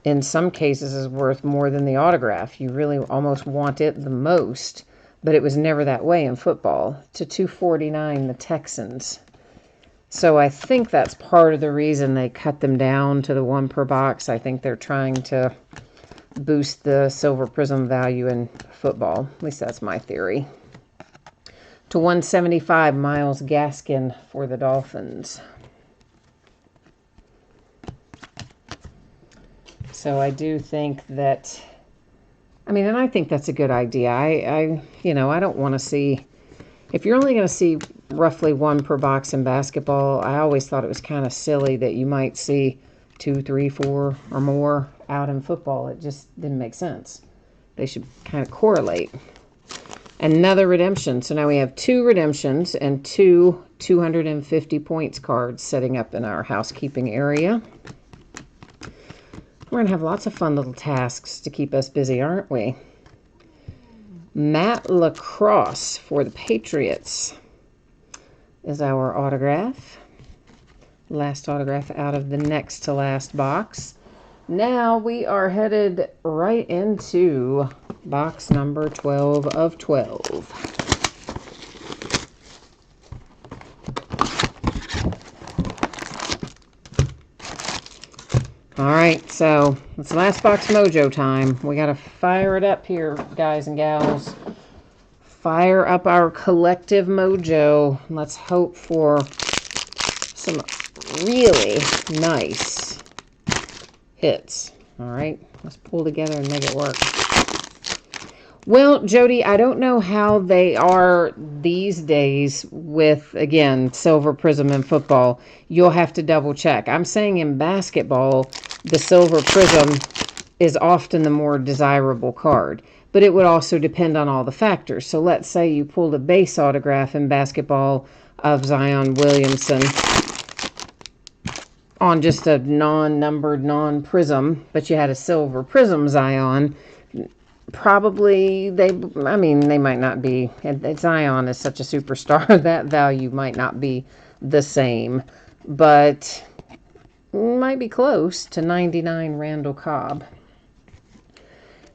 in some cases, is worth more than the autograph. You really almost want it the most, but it was never that way in football. To 249, the Texans. So I think that's part of the reason they cut them down to the 1 per box. I think they're trying to boost the silver prism value in football. At least that's my theory. To 175, Myles Gaskin for the Dolphins. So I do think that, and I think that's a good idea. I don't want to see, if you're only going to see roughly 1 per box in basketball, I always thought it was kind of silly that you might see 2, 3, 4 or more out in football. It just didn't make sense. They should kind of correlate. Another redemption. So now we have 2 redemptions and 2 250 points cards setting up in our housekeeping area. We're going to have lots of fun little tasks to keep us busy, aren't we? Matt LaCrosse for the Patriots is our autograph. Last autograph out of the next to last box. Now we are headed right into box number 12 of 12. All right, so it's last box mojo time. We got to fire it up here, guys and gals. Fire up our collective mojo. Let's hope for some really nice hits. All right, let's pull together and make it work. Well, Jody, I don't know how they are these days with, again, silver prism in football. You'll have to double check. I'm saying in basketball, the silver prism is often the more desirable card, but it would also depend on all the factors. So let's say you pulled a base autograph in basketball of Zion Williamson on just a non-numbered, non-prism, but you had a silver prism Zion. Probably they might not be. Zion is such a superstar that value might not be the same, but might be close to 99 Randall Cobb.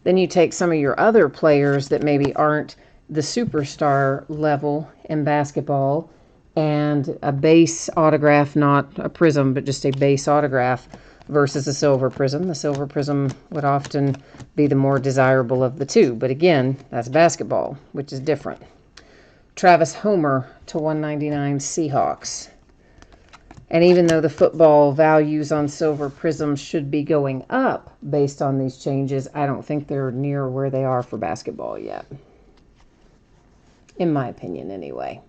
Then you take some of your other players that maybe aren't the superstar level in basketball, and a base autograph, not a prism, but just a base autograph versus a silver prism. The silver prism would often be the more desirable of the two. But again, that's basketball, which is different. Travis Homer to 199 Seahawks. And even though the football values on Silver Prism should be going up based on these changes, I don't think they're near where they are for basketball yet. In my opinion, anyway.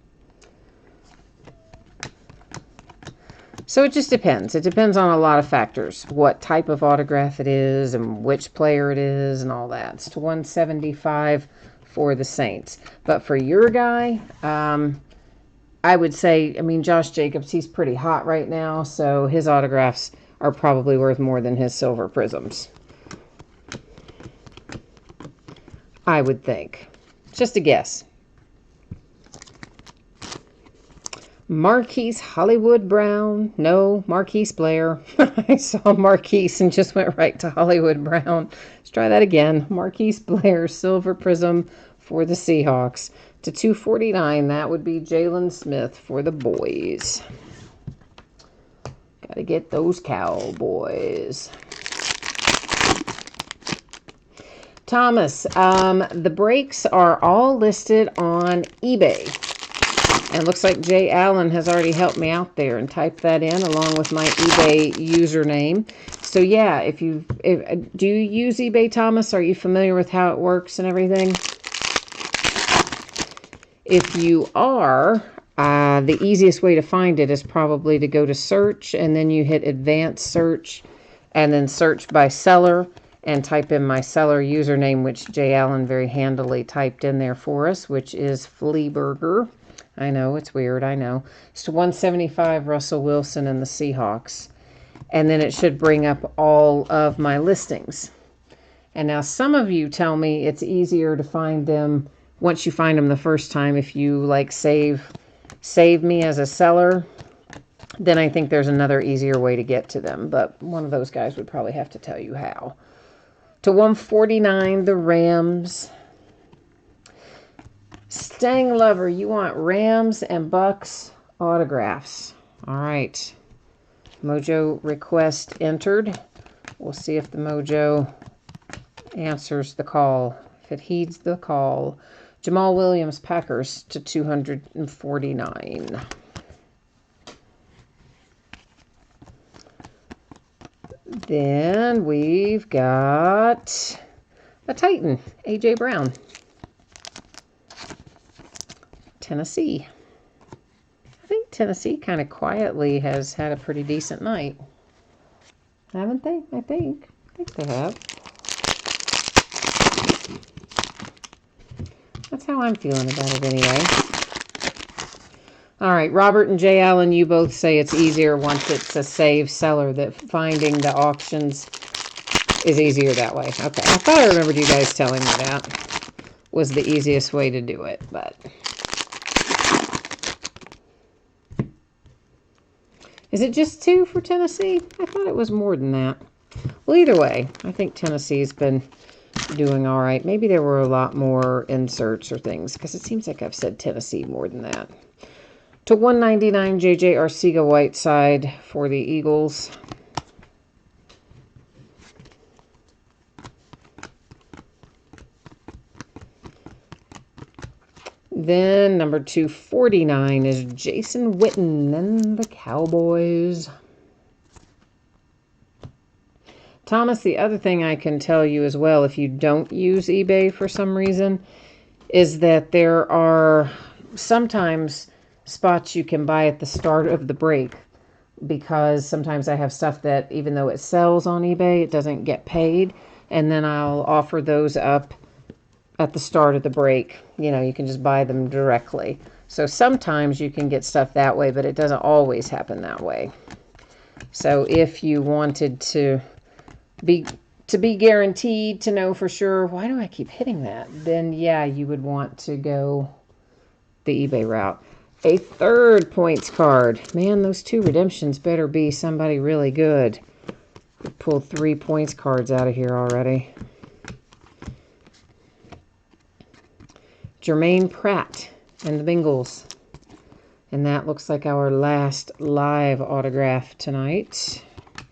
So it just depends. It depends on a lot of factors. What type of autograph it is and which player it is and all that. It's to 175 for the Saints. But for your guy, I would say, I mean, Josh Jacobs, he's pretty hot right now, so his autographs are probably worth more than his Silver Prisms. I would think. Just a guess. Marquise Hollywood Brown. No, Marquise Blair. I saw Marquise and just went right to Hollywood Brown. Let's try that again. Marquise Blair, Silver Prism for the Seahawks. To 249, that would be Jalen Smith for the boys. Got to get those Cowboys. Thomas, the breaks are all listed on eBay. And it looks like Jay Allen has already helped me out there and typed that in along with my eBay username. So yeah, do you use eBay, Thomas? Are you familiar with how it works and everything? If you are, the easiest way to find it is probably to go to search, and then you hit advanced search, and then search by seller, and type in my seller username, which Jay Allen very handily typed in there for us, which is Fleaburger. I know, it's weird, I know. It's to 175 Russell Wilson and the Seahawks. And then it should bring up all of my listings. And now some of you tell me it's easier to find them once you find them the first time. If you like save me as a seller, then I think there's another easier way to get to them. But one of those guys would probably have to tell you how. To 149, the Rams. Stang Lover, you want Rams and Bucks autographs. All right. Mojo request entered. We'll see if the Mojo answers the call, if it heeds the call. Jamal Williams, Packers, to 249. Then we've got a Titan, A.J. Brown. Tennessee. I think Tennessee kind of quietly has had a pretty decent night. Haven't they? I think they have. That's how I'm feeling about it anyway. All right, Robert and Jay Allen, you both say it's easier once it's a save seller, that finding the auctions is easier that way. Okay, I thought I remembered you guys telling me that was the easiest way to do it, but... Is it just 2 for Tennessee? I thought it was more than that. Well, either way, I think Tennessee's been doing all right. Maybe there were a lot more inserts or things, because it seems like I've said Tennessee more than that. To 199, J.J. Arcega-Whiteside for the Eagles. Then number 249 is Jason Witten and the Cowboys. Thomas, the other thing I can tell you as well, if you don't use eBay for some reason, is that there are sometimes spots you can buy at the start of the break, because sometimes I have stuff that even though it sells on eBay, it doesn't get paid, and then I'll offer those up at the start of the break. You know, you can just buy them directly. So sometimes you can get stuff that way, but it doesn't always happen that way. So if you wanted to be guaranteed to know for sure, why do I keep hitting that? Then yeah, you would want to go the eBay route. A third points card. Man, those 2 redemptions better be somebody really good. We pulled 3 points cards out of here already. Jermaine Pratt and the Bengals. And that looks like our last live autograph tonight.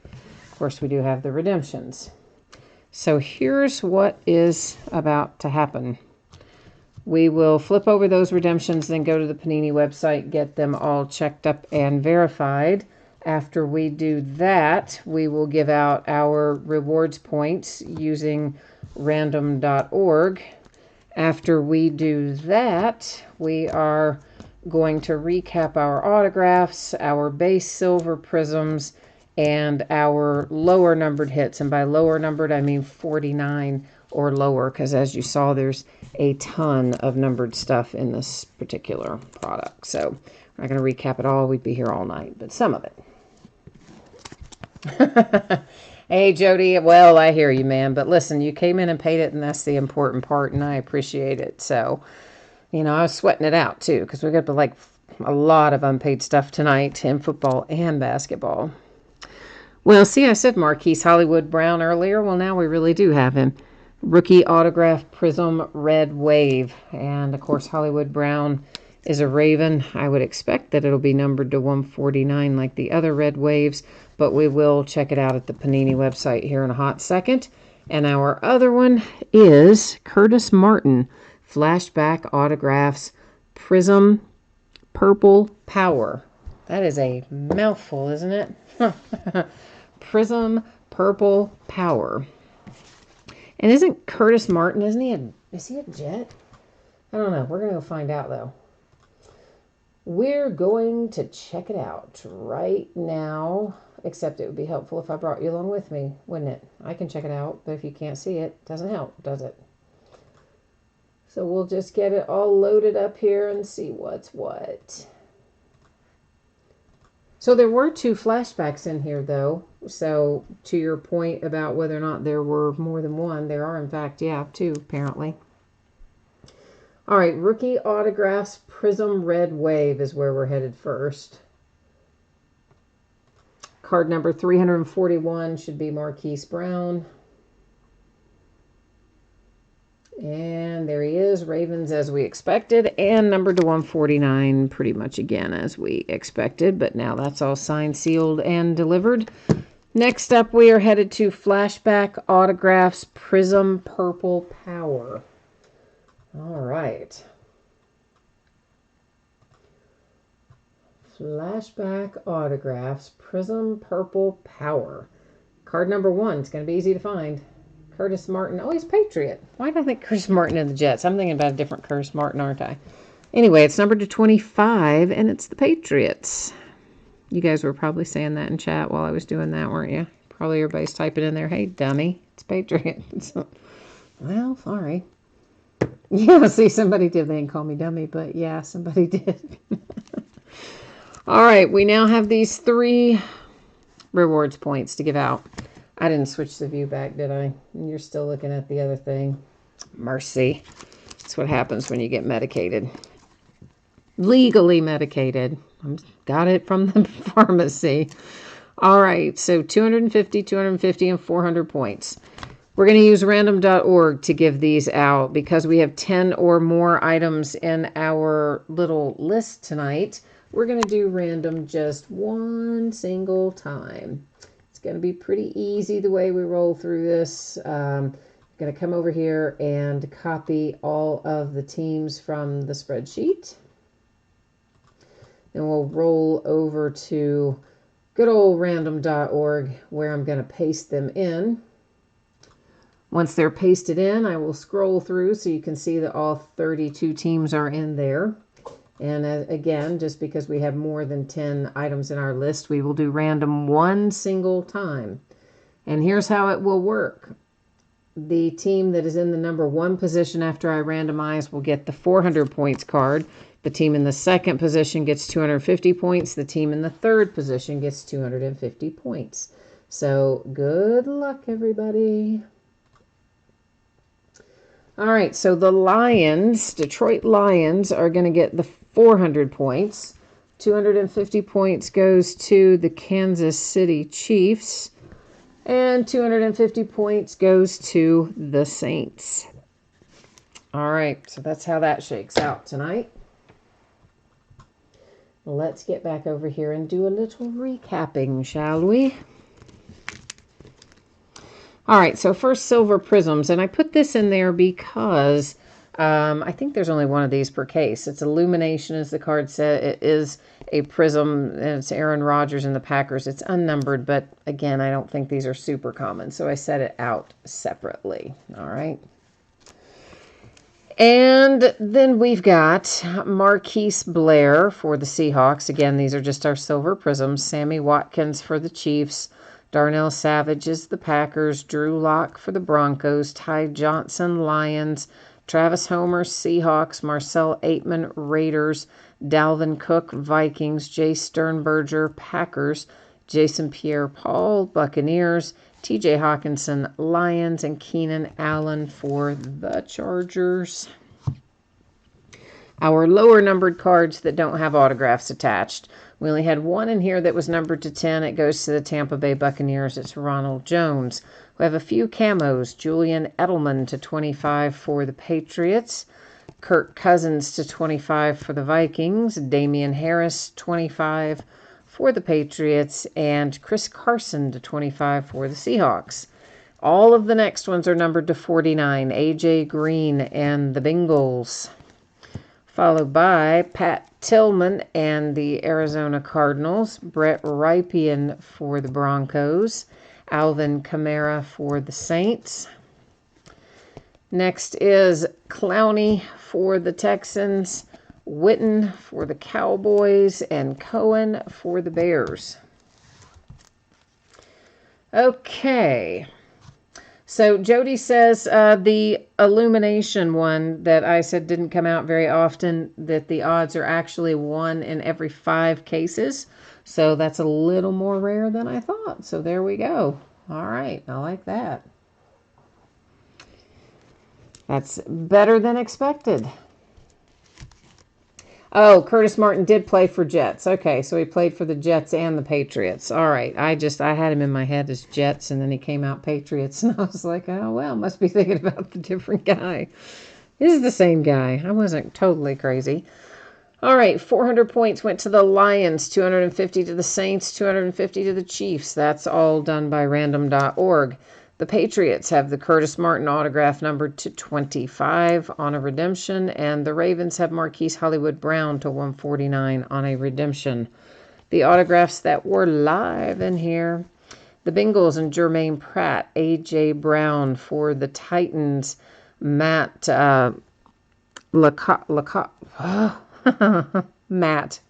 Of course, we do have the redemptions. So here's what is about to happen. We will flip over those redemptions, then go to the Panini website, get them all checked up and verified. After we do that, we will give out our rewards points using random.org. After we do that, we are going to recap our autographs, our base silver prisms, and our lower numbered hits. And by lower numbered, I mean 49 or lower, because as you saw, there's a ton of numbered stuff in this particular product. So we're not going to recap it all. We'd be here all night, but some of it. Hey, Jody. Well, I hear you, man. But listen, you came in and paid it, and that's the important part, and I appreciate it. So, you know, I was sweating it out, too, because we got like a lot of unpaid stuff tonight in football and basketball. Well, see, I said Marquise Hollywood Brown earlier. Well, now we really do have him. Rookie autograph Prism Red Wave. And, of course, Hollywood Brown is a Raven. I would expect that it'll be numbered to 149 like the other Red Waves, but we will check it out at the Panini website here in a hot second. And our other one is Curtis Martin, Flashback Autographs, Prism Purple Power. That is a mouthful, isn't it? Prism Purple Power. And isn't Curtis Martin, is he a Jet? I don't know. We're going to go find out, though. We're going to check it out right now, except it would be helpful if I brought you along with me, wouldn't it? I can check it out, but if you can't see it, it doesn't help, does it? So we'll just get it all loaded up here and see what's what. So there were 2 flashbacks in here, though. So to your point about whether or not there were more than one, there are, in fact, yeah, 2, apparently. All right, Rookie Autographs Prism Red Wave is where we're headed first. Card number 341 should be Marquise Brown. And there he is, Ravens as we expected, and numbered to 149 pretty much again as we expected, but now that's all signed, sealed, and delivered. Next up, we are headed to Flashback Autographs Prism Purple Power. All right. Flashback Autographs Prism Purple Power. Card number 1. It's going to be easy to find. Curtis Martin. Oh, he's Patriot. Why do I think Curtis Martin in the Jets? I'm thinking about a different Curtis Martin, aren't I? Anyway, it's numbered to 25, and it's the Patriots. You guys were probably saying that in chat while I was doing that, weren't you? Probably everybody's typing in there, hey, dummy, it's Patriots. Well, sorry. Yeah, see, somebody did. They didn't call me dummy, but yeah, somebody did. All right, we now have these 3 rewards points to give out. I didn't switch the view back, did I? And you're still looking at the other thing. Mercy. That's what happens when you get medicated. Legally medicated. Got it from the pharmacy. All right, so 250, 250, and 400 points. We're going to use random.org to give these out because we have 10 or more items in our little list tonight. We're going to do random just one single time. It's going to be pretty easy the way we roll through this. I'm going to come over here and copy all of the teams from the spreadsheet. Then we'll roll over to good old random.org where I'm going to paste them in. Once they're pasted in, I will scroll through so you can see that all 32 teams are in there. And again, just because we have more than 10 items in our list, we will do random one single time. And here's how it will work. The team that is in the number 1 position after I randomize will get the 400 points card. The team in the 2nd position gets 250 points. The team in the 3rd position gets 250 points. So good luck, everybody. All right, so the Lions, Detroit Lions, are going to get the 400 points. 250 points goes to the Kansas City Chiefs. And 250 points goes to the Saints. All right, so that's how that shakes out tonight. Let's get back over here and do a little recapping, shall we? All right, so first silver prisms, and I put this in there because I think there's only one of these per case. It's Illumination, as the card said. It is a prism, and it's Aaron Rodgers and the Packers. It's unnumbered, but again, I don't think these are super common, so I set it out separately. All right. And then we've got Marquise Blair for the Seahawks. Again, these are just our silver prisms. Sammy Watkins for the Chiefs. Darnell Savage is the Packers. Drew Lock for the Broncos. Ty Johnson, Lions. Travis Homer, Seahawks. Marcel Aitman, Raiders. Dalvin Cook, Vikings. Jay Sternberger, Packers. Jason Pierre-Paul, Buccaneers. TJ Hawkinson, Lions, and Keenan Allen for the Chargers. Our lower numbered cards that don't have autographs attached. We only had one in here that was numbered to 10. It goes to the Tampa Bay Buccaneers. It's Ronald Jones. We have a few camos. Julian Edelman to 25 for the Patriots. Kirk Cousins to 25 for the Vikings. Damian Harris, 25 for the Patriots, and Chris Carson to 25 for the Seahawks. All of the next ones are numbered to 49. A.J. Green and the Bengals. Followed by Pat Tillman and the Arizona Cardinals. Brett Ripien for the Broncos. Alvin Kamara for the Saints. Next is Clowney for the Texans. Witten for the Cowboys, and Cohen for the Bears. Okay. So Jody says the Illumination one that I said didn't come out very often, that the odds are actually 1 in every 5 cases. So that's a little more rare than I thought. So there we go. All right. I like that. That's better than expected. Oh, Curtis Martin did play for Jets. Okay, so he played for the Jets and the Patriots. All right, I had him in my head as Jets, and then he came out Patriots, and I was like, oh, well, must be thinking about the different guy. This is the same guy. I wasn't totally crazy. All right, 400 points went to the Lions, 250 to the Saints, 250 to the Chiefs. That's all done by random.org. The Patriots have the Curtis Martin autograph numbered to 25 on a redemption, and the Ravens have Marquise Hollywood Brown to 149 on a redemption. The autographs that were live in here, the Bengals and Jermaine Pratt, A.J. Brown for the Titans, Matt Matt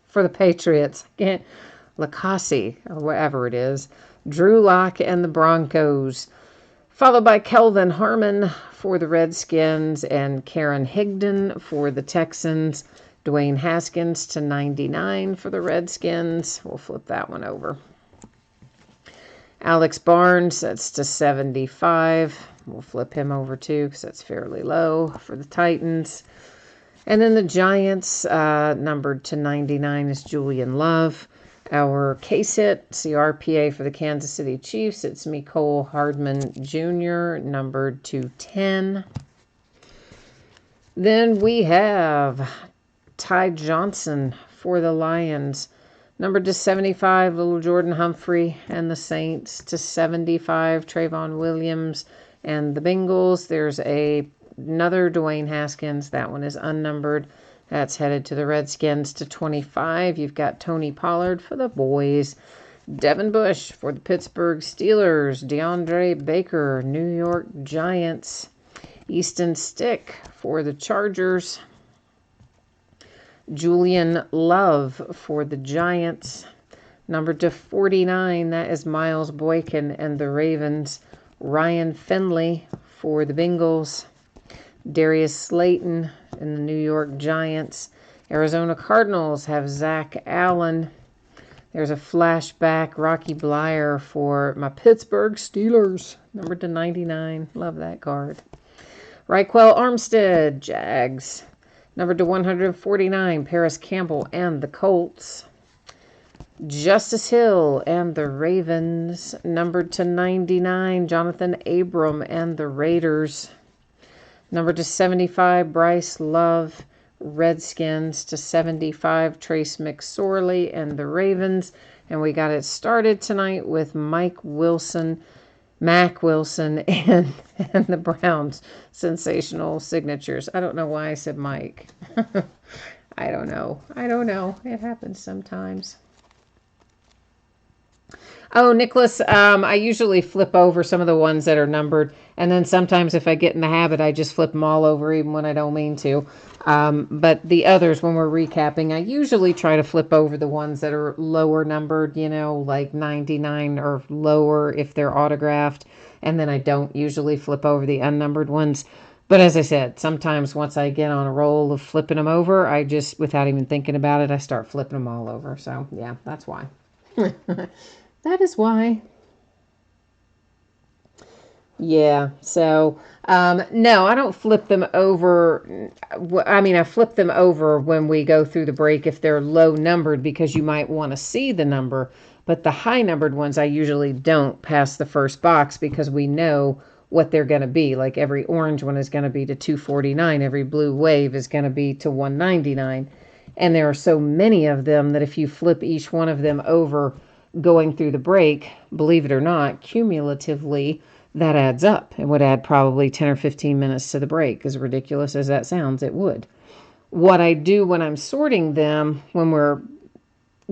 for the Patriots, Lacassi, or whatever it is, Drew Lock and the Broncos. Followed by Kelvin Harmon for the Redskins and Karen Higdon for the Texans. Dwayne Haskins to 99 for the Redskins. We'll flip that one over. Alex Barnes, that's to 75. We'll flip him over too because that's fairly low for the Titans. And then the Giants, numbered to 99 is Julian Love. Our case hit, CRPA for the Kansas City Chiefs, it's Mecole Hardman Jr., numbered to 10. Then we have Ty Johnson for the Lions, numbered to 75, little Jordan Humphrey and the Saints, to 75, Trayvon Williams and the Bengals. There's another Dwayne Haskins, that one is unnumbered. That's headed to the Redskins to 25. You've got Tony Pollard for the boys. Devin Bush for the Pittsburgh Steelers. DeAndre Baker, New York Giants. Easton Stick for the Chargers. Julian Love for the Giants. Number to 49, that is Miles Boykin and the Ravens. Ryan Finley for the Bengals. Darius Slayton in the New York Giants. Arizona Cardinals have Zach Allen. There's a flashback, Rocky Bleier for my Pittsburgh Steelers, numbered to 99. Love that card. Raquel Armstead, Jags, numbered to 149. Paris Campbell and the Colts. Justice Hill and the Ravens, numbered to 99. Jonathan Abram and the Raiders. Number to 75, Bryce Love, Redskins. To 75, Trace McSorley and the Ravens. And we got it started tonight with Mack Wilson, and the Browns. Sensational signatures. I don't know why I said Mike. I don't know. I don't know. It happens sometimes. Oh, Nicholas, I usually flip over some of the ones that are numbered. And then sometimes if I get in the habit, I just flip them all over even when I don't mean to. But the others, when we're recapping, I usually try to flip over the ones that are lower numbered, you know, like 99 or lower if they're autographed. And then I don't usually flip over the unnumbered ones. But as I said, sometimes once I get on a roll of flipping them over, I just, without even thinking about it, I start flipping them all over. So, yeah, that's why. That is why. Yeah, so no, I don't flip them over. I mean, I flip them over when we go through the break if they're low numbered because you might want to see the number. But the high numbered ones, I usually don't pass the first box because we know what they're going to be. Like every orange one is going to be to 249, every blue wave is going to be to 199. And there are so many of them that if you flip each one of them over going through the break, believe it or not, cumulatively, that adds up. It would add probably 10 or 15 minutes to the break. As ridiculous as that sounds, it would. What I do when I'm sorting them, when we're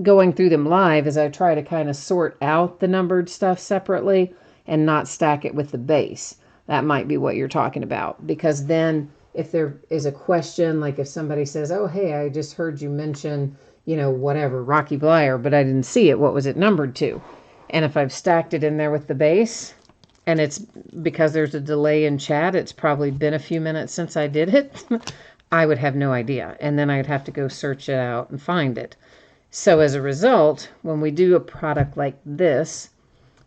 going through them live, is I try to kind of sort out the numbered stuff separately and not stack it with the base. That might be what you're talking about. Because then if there is a question, like if somebody says, oh, hey, I just heard you mention, you know, whatever, Rocky Blyer, but I didn't see it. What was it numbered to? And if I've stacked it in there with the base, and it's because there's a delay in chat, it's probably been a few minutes since I did it, I would have no idea. And then I'd have to go search it out and find it. So as a result, when we do a product like this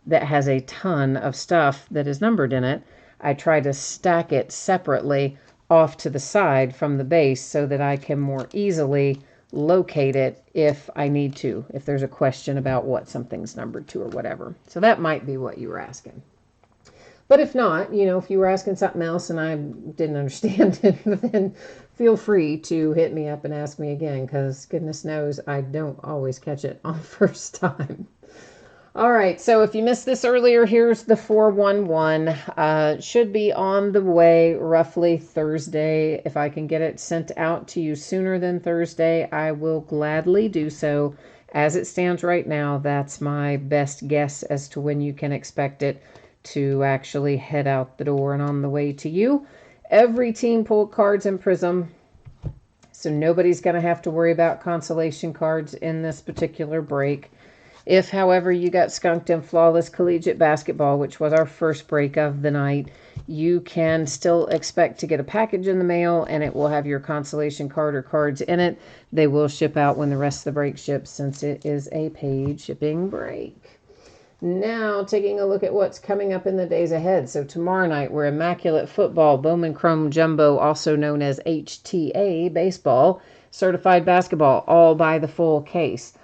that has a ton of stuff that is numbered in it, I try to stack it separately off to the side from the base so that I can more easily locate it if I need to, if there's a question about what something's numbered to or whatever. So that might be what you were asking. But if not, you know, if you were asking something else and I didn't understand it, then feel free to hit me up and ask me again, because goodness knows I don't always catch it on first time. All right, so if you missed this earlier, here's the 411. Should be on the way roughly Thursday. If I can get it sent out to you sooner than Thursday, I will gladly do so. As it stands right now, that's my best guess as to when you can expect it to actually head out the door and on the way to you. Every team pulled cards in Prism, so nobody's going to have to worry about consolation cards in this particular break. If, however, you got skunked in Flawless Collegiate Basketball, which was our first break of the night, you can still expect to get a package in the mail, and it will have your consolation card or cards in it. They will ship out when the rest of the break ships, since it is a paid shipping break. Now, taking a look at what's coming up in the days ahead. So tomorrow night, we're Immaculate Football, Bowman Chrome Jumbo, also known as HTA Baseball, Certified Basketball, all by the full case.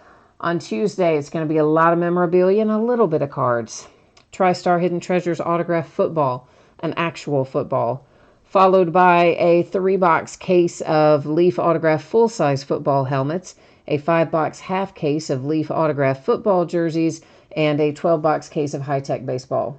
On Tuesday, it's going to be a lot of memorabilia and a little bit of cards. TriStar Hidden Treasures Autograph Football, an actual football, followed by a 3-box case of Leaf Autograph full-size football helmets, a 5-box half case of Leaf Autograph football jerseys, and a 12-box case of high-tech baseball.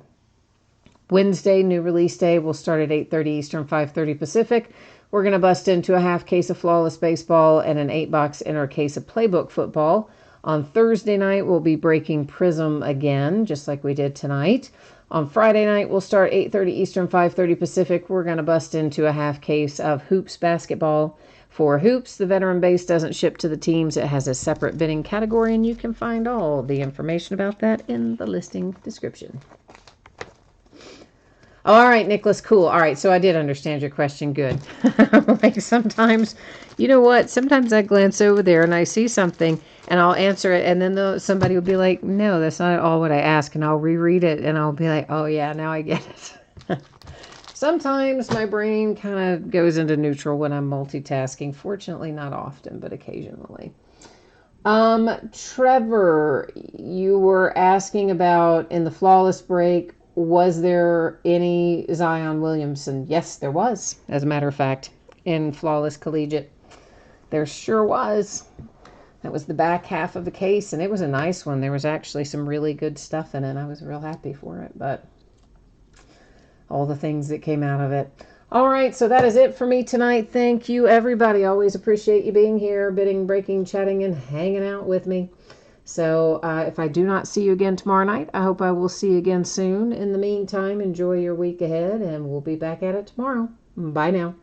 Wednesday, new release day, will start at 8:30 Eastern, 5:30 Pacific. We're going to bust into a half case of Flawless Baseball and an 8-box inner case of Playbook Football. On Thursday night, we'll be breaking Prism again, just like we did tonight. On Friday night, we'll start 8:30 Eastern, 5:30 Pacific. We're going to bust into a half case of Hoops Basketball. For Hoops, the veteran base doesn't ship to the teams. It has a separate bidding category, and you can find all the information about that in the listing description. All right, Nicholas, cool. All right, so I did understand your question. Good. Like sometimes, you know what? Sometimes I glance over there and I see something and I'll answer it, and then somebody will be like, no, that's not at all what I asked, and I'll reread it and I'll be like, oh yeah, now I get it. Sometimes my brain kind of goes into neutral when I'm multitasking. Fortunately, not often, but occasionally. Trevor, you were asking about in the Flawless break, was there any Zion Williamson? Yes, there was, as a matter of fact, in Flawless Collegiate. There sure was. That was the back half of the case, and it was a nice one. There was actually some really good stuff in it. I was real happy for it, but all the things that came out of it. All right, so that is it for me tonight. Thank you, everybody. Always appreciate you being here, bidding, breaking, chatting, and hanging out with me. So if I do not see you again tomorrow night, I hope I will see you again soon. In the meantime, enjoy your week ahead, and we'll be back at it tomorrow. Bye now.